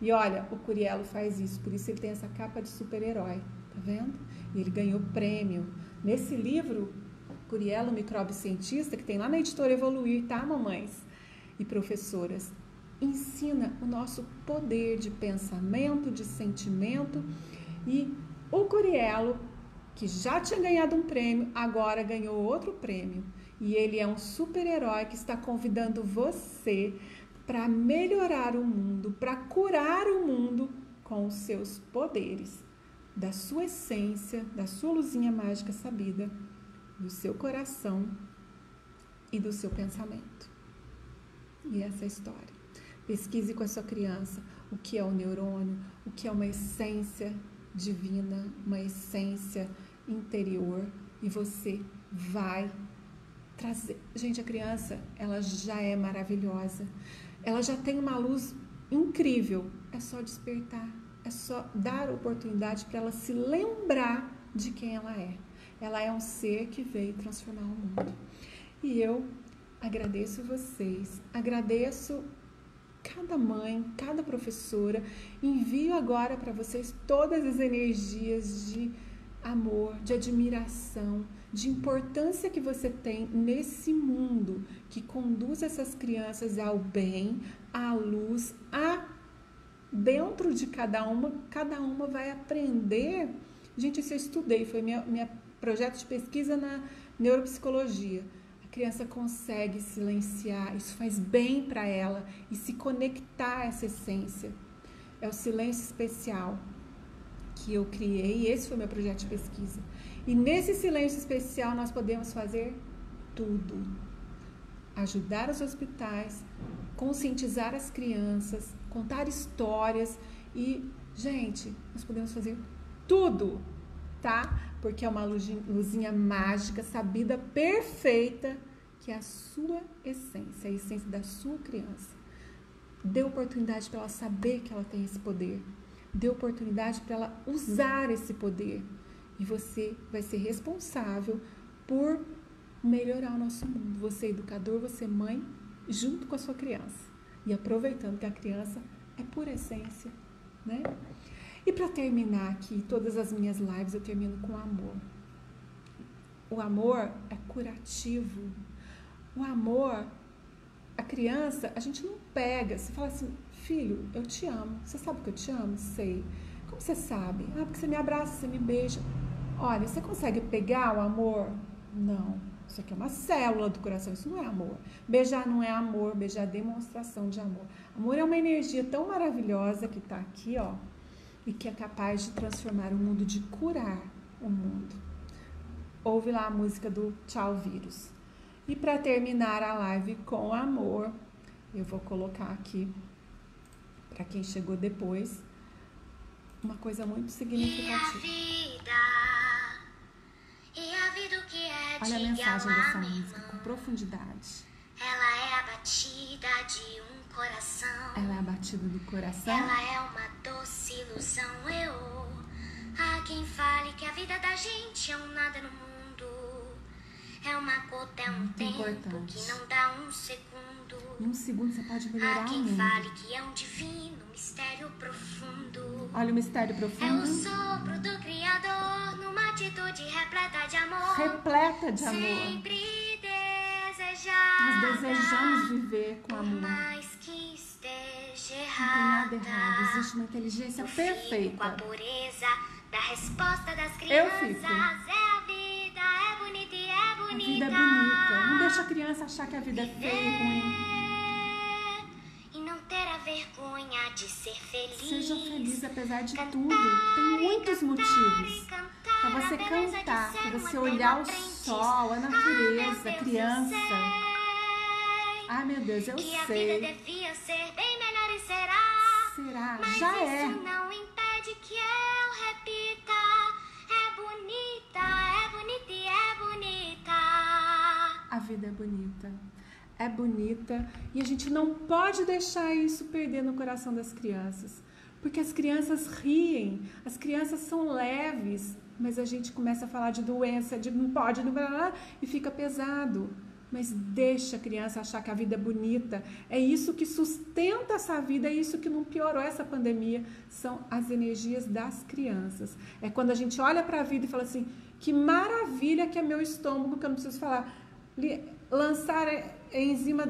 Speaker 1: E olha, o Curielo faz isso, por isso ele tem essa capa de super-herói, tá vendo? E ele ganhou prêmio. Nesse livro, Curielo, micróbio cientista, que tem lá na editora Evoluir, tá, mamães e professoras? Ensina o nosso poder de pensamento, de sentimento. E o Curielo, que já tinha ganhado um prêmio, agora ganhou outro prêmio. E ele é um super-herói que está convidando você para melhorar o mundo, para curar o mundo com os seus poderes, da sua essência, da sua luzinha mágica sabida, do seu coração e do seu pensamento. E essa é a história. Pesquise com a sua criança o que é o neurônio, o que é uma essência divina, uma essência interior, e você vai trazer. Gente, a criança, ela já é maravilhosa, ela já tem uma luz incrível, é só despertar, é só dar oportunidade para ela se lembrar de quem ela é. Ela é um ser que veio transformar o mundo. E eu agradeço vocês, agradeço cada mãe, cada professora, envio agora para vocês todas as energias de amor, de admiração, de importância que você tem nesse mundo que conduz essas crianças ao bem, à luz, dentro de cada uma vai aprender. Gente, isso eu estudei, foi minha projeto de pesquisa na neuropsicologia. A criança consegue silenciar, isso faz bem para ela e se conectar a essa essência. É o silêncio especial que eu criei, e esse foi meu projeto de pesquisa. E nesse silêncio especial nós podemos fazer tudo. Ajudar os hospitais, conscientizar as crianças, contar histórias e, gente, nós podemos fazer tudo, tá? Porque é uma luzinha mágica, sabida, perfeita, que é a sua essência, a essência da sua criança. Dê oportunidade para ela saber que ela tem esse poder. Dê oportunidade para ela usar esse poder. E você vai ser responsável por melhorar o nosso mundo. Você é educador, você é mãe, junto com a sua criança. E aproveitando que a criança é pura essência, né? E para terminar aqui, todas as minhas lives eu termino com amor. O amor é curativo. O amor, a criança, a gente não pega. Você fala assim, filho, eu te amo. Você sabe que eu te amo? Sei. Como você sabe? Ah, porque você me abraça, você me beija. Olha, você consegue pegar o amor? Não. Isso aqui é uma célula do coração, isso não é amor. Beijar não é amor, beijar é demonstração de amor. Amor é uma energia tão maravilhosa que está aqui, ó, e que é capaz de transformar o mundo, de curar o mundo. Ouve lá a música do Tchau Vírus. E para terminar a live com amor, eu vou colocar aqui, para quem chegou depois, uma coisa muito
Speaker 2: E a
Speaker 1: significativa.
Speaker 2: vida, e a vida o que é
Speaker 1: Olha a
Speaker 2: diga
Speaker 1: mensagem
Speaker 2: lá,
Speaker 1: dessa
Speaker 2: minha
Speaker 1: música
Speaker 2: irmã.
Speaker 1: com profundidade.
Speaker 2: Ela é a batida de um coração.
Speaker 1: Ela é a batida do coração.
Speaker 2: Ela é uma doce ilusão. Há quem fale que a vida da gente é um nada no mundo. É uma gota, é um
Speaker 1: Muito
Speaker 2: tempo
Speaker 1: importante.
Speaker 2: que não dá um segundo.
Speaker 1: Em um segundo você pode
Speaker 2: Há
Speaker 1: melhorar o
Speaker 2: quem
Speaker 1: mundo.
Speaker 2: fale que é um divino mistério profundo.
Speaker 1: Olha o mistério
Speaker 2: É o
Speaker 1: profundo.
Speaker 2: sopro do Criador numa atitude repleta de amor.
Speaker 1: Repleta de amor.
Speaker 2: Sempre desejada.
Speaker 1: Nós desejamos viver com
Speaker 2: Por
Speaker 1: amor.
Speaker 2: mais que esteja
Speaker 1: Não tem nada errado.
Speaker 2: errada.
Speaker 1: Existe uma inteligência
Speaker 2: Eu fico com a
Speaker 1: perfeita.
Speaker 2: pureza da resposta das
Speaker 1: Eu
Speaker 2: crianças.
Speaker 1: fico.
Speaker 2: É a vida, é bonita e é
Speaker 1: A
Speaker 2: bonita.
Speaker 1: vida é bonita. Não deixa a criança achar que a vida é feia e ruim.
Speaker 2: E não ter a vergonha de ser feliz.
Speaker 1: Seja feliz apesar de
Speaker 2: Cantar
Speaker 1: tudo. Tem
Speaker 2: e
Speaker 1: muitos
Speaker 2: cantar
Speaker 1: motivos
Speaker 2: e cantar
Speaker 1: para você
Speaker 2: a beleza de
Speaker 1: cantar,
Speaker 2: ser
Speaker 1: para
Speaker 2: um
Speaker 1: você
Speaker 2: eterno
Speaker 1: olhar o
Speaker 2: aprendiz.
Speaker 1: sol, a
Speaker 2: Ah, meu
Speaker 1: natureza,
Speaker 2: Deus,
Speaker 1: a criança.
Speaker 2: eu sei
Speaker 1: Ah, meu Deus, eu
Speaker 2: que a vida
Speaker 1: sei.
Speaker 2: devia ser bem melhor e será.
Speaker 1: Será?
Speaker 2: Mas
Speaker 1: Já
Speaker 2: isso
Speaker 1: é.
Speaker 2: não impede que eu repita. É bonita e é bonita.
Speaker 1: A vida é bonita. É bonita. E a gente não pode deixar isso perder no coração das crianças. Porque as crianças riem. As crianças são leves. Mas a gente começa a falar de doença, de não pode, não blá, e fica pesado. Mas deixa a criança achar que a vida é bonita. É isso que sustenta essa vida, é isso que não piorou essa pandemia. São as energias das crianças. É quando a gente olha para a vida e fala assim, que maravilha que é meu estômago, que eu não preciso falar. Lançar a enzima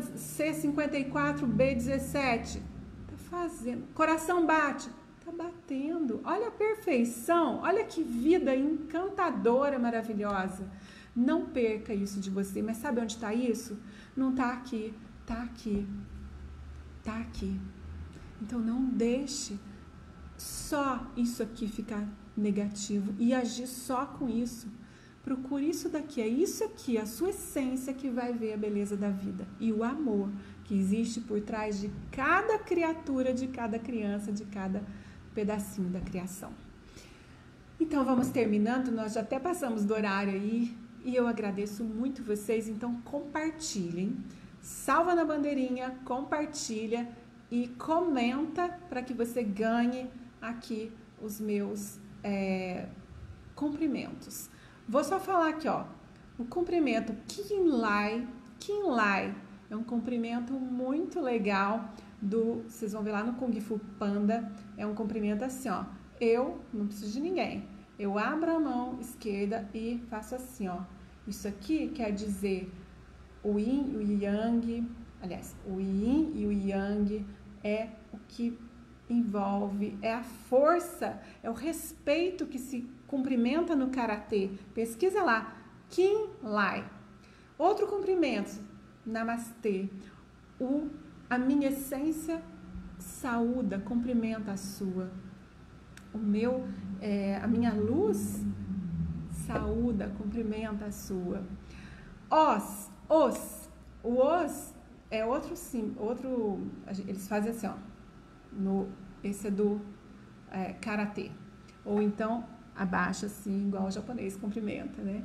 Speaker 1: C54B17. Tá fazendo. Coração bate. Tá batendo. Olha a perfeição. Olha que vida encantadora, maravilhosa. Não perca isso de você. Mas sabe onde está isso? Não está aqui. Está aqui. Está aqui. Então não deixe só isso aqui ficar negativo e agir só com isso. Procure isso daqui. É isso aqui, a sua essência, que vai ver a beleza da vida. E o amor que existe por trás de cada criatura, de cada criança, de cada pedacinho da criação. Então vamos terminando. Nós já até passamos do horário aí. E eu agradeço muito vocês, então compartilhem, salva na bandeirinha, compartilha e comenta para que você ganhe aqui os meus cumprimentos. Vou só falar aqui, ó, o cumprimento Kinlai é um cumprimento muito legal vocês vão ver lá no Kung Fu Panda, é um cumprimento assim, ó, eu não preciso de ninguém. Eu abro a mão esquerda e faço assim, ó. Isso aqui quer dizer o yin e o yang. Aliás, o yin e o yang é o que envolve, é a força, é o respeito que se cumprimenta no karatê. Pesquisa lá, Kinlai. Outro cumprimento, namastê. A minha essência saúda, cumprimenta a sua. A minha luz saúda, cumprimenta a sua. O os é outro sim, eles fazem assim, ó. Esse é do karatê. Ou então abaixa assim, igual o japonês cumprimenta, né?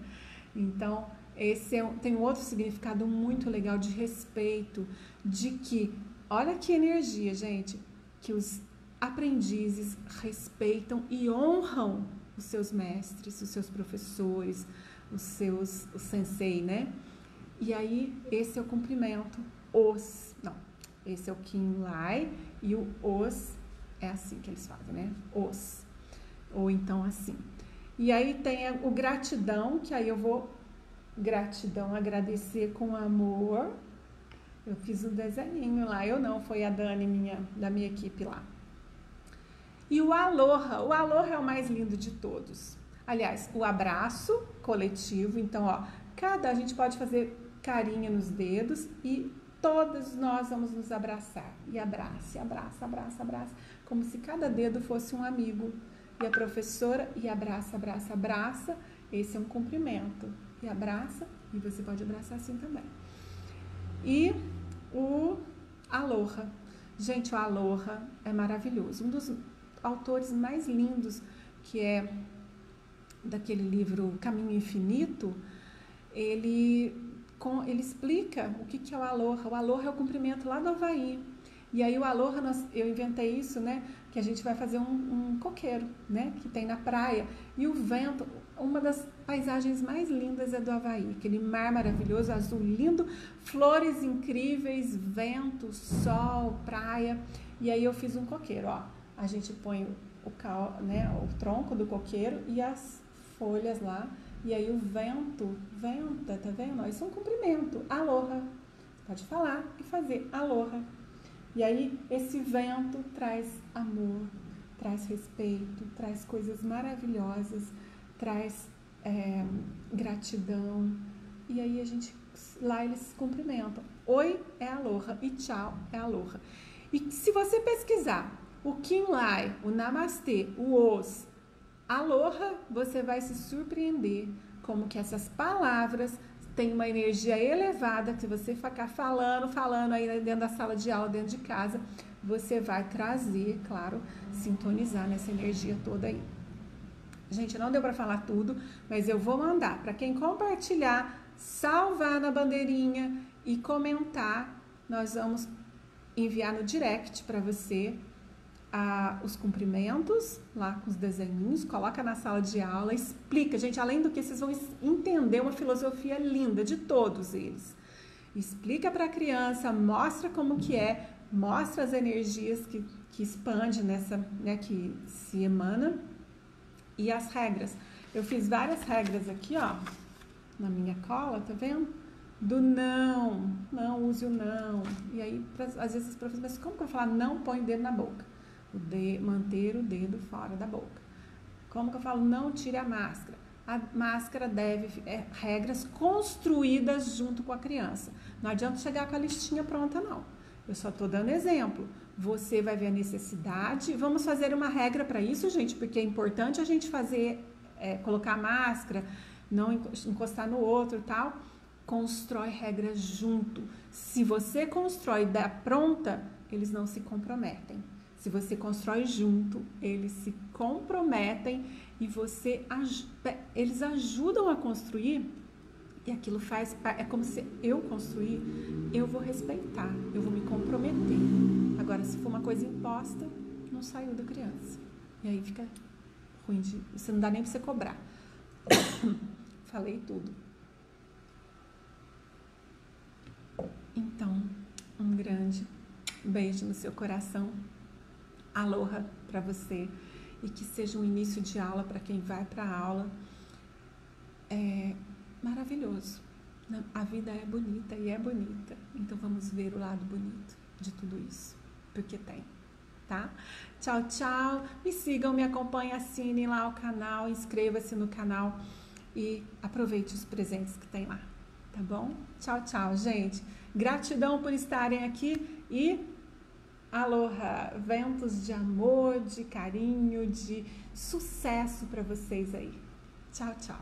Speaker 1: Então esse tem um outro significado muito legal de respeito, de que, olha que energia, gente, que os aprendizes respeitam e honram os seus mestres, os seus professores, o sensei, né? E aí, esse é o cumprimento, esse é o Kinlai e o os é assim que eles fazem, né? Os, ou então assim. E aí tem o gratidão, que aí eu vou, gratidão, agradecer com amor. Eu fiz um desenhinho lá, foi a Dani da minha equipe lá. E o aloha é o mais lindo de todos. Aliás, o abraço coletivo, então, ó, a gente pode fazer carinho nos dedos e todos nós vamos nos abraçar. E abraça, como se cada dedo fosse um amigo. E a professora, e abraça. Esse é um cumprimento. E abraça, e você pode abraçar assim também. E o aloha. Gente, o aloha é maravilhoso. autores mais lindos, que é daquele livro Caminho Infinito, ele explica o que é o aloha. O aloha é o cumprimento lá do Havaí. E aí o aloha, eu inventei isso, né? Que a gente vai fazer um coqueiro, né? Que tem na praia. E o vento, uma das paisagens mais lindas é do Havaí. Aquele mar maravilhoso, azul lindo, flores incríveis, vento, sol, praia. E aí eu fiz um coqueiro, ó. A gente põe o tronco do coqueiro e as folhas lá. E aí o vento venta, tá vendo? Isso é um cumprimento. Aloha. Pode falar e fazer aloha. E aí esse vento traz amor, traz respeito, traz coisas maravilhosas, traz gratidão. E aí lá eles se cumprimentam. Oi é aloha e tchau é aloha. E se você pesquisar o Kinlai, o Namastê, o Os, aloha, você vai se surpreender como que essas palavras têm uma energia elevada, que se você ficar falando aí dentro da sala de aula, dentro de casa, você vai trazer, claro, sintonizar nessa energia toda aí. Gente, não deu para falar tudo, mas eu vou mandar para quem compartilhar, salvar na bandeirinha e comentar. Nós vamos enviar no direct para você os cumprimentos, lá com os desenhinhos, coloca na sala de aula, explica, gente, além do que vocês vão entender uma filosofia linda de todos eles. Explica para a criança, mostra como que é, mostra as energias que expande nessa, né, que se emana, e as regras. Eu fiz várias regras aqui, ó, na minha cola, tá vendo? Do não use o não. E aí, às vezes, os professores, mas como que eu vou falar não põe o dedo na boca? Manter o dedo fora da boca. Como que eu falo? Não tire a máscara. A máscara regras construídas junto com a criança. Não adianta chegar com a listinha pronta, não. Eu só estou dando exemplo. Você vai ver a necessidade. Vamos fazer uma regra para isso, gente, porque é importante a gente fazer, colocar a máscara, não encostar no outro e tal. Constrói regras junto. Se você constrói da pronta, eles não se comprometem. Se você constrói junto, eles se comprometem e eles ajudam a construir, e aquilo é como se eu construir, eu vou respeitar, eu vou me comprometer. Agora, se for uma coisa imposta, não saiu da criança. E aí fica ruim, você não dá nem para você cobrar. Falei tudo. Então, um grande beijo no seu coração. Aloha para você e que seja um início de aula para quem vai para a aula maravilhoso. A vida é bonita e é bonita, então vamos ver o lado bonito de tudo isso, porque tem, tá? Tchau, tchau, me sigam, me acompanhem, assinem lá o canal, inscreva-se no canal e aproveite os presentes que tem lá, tá bom? Tchau, tchau, gente, gratidão por estarem aqui e aloha, ventos de amor, de carinho, de sucesso para vocês aí. Tchau, tchau.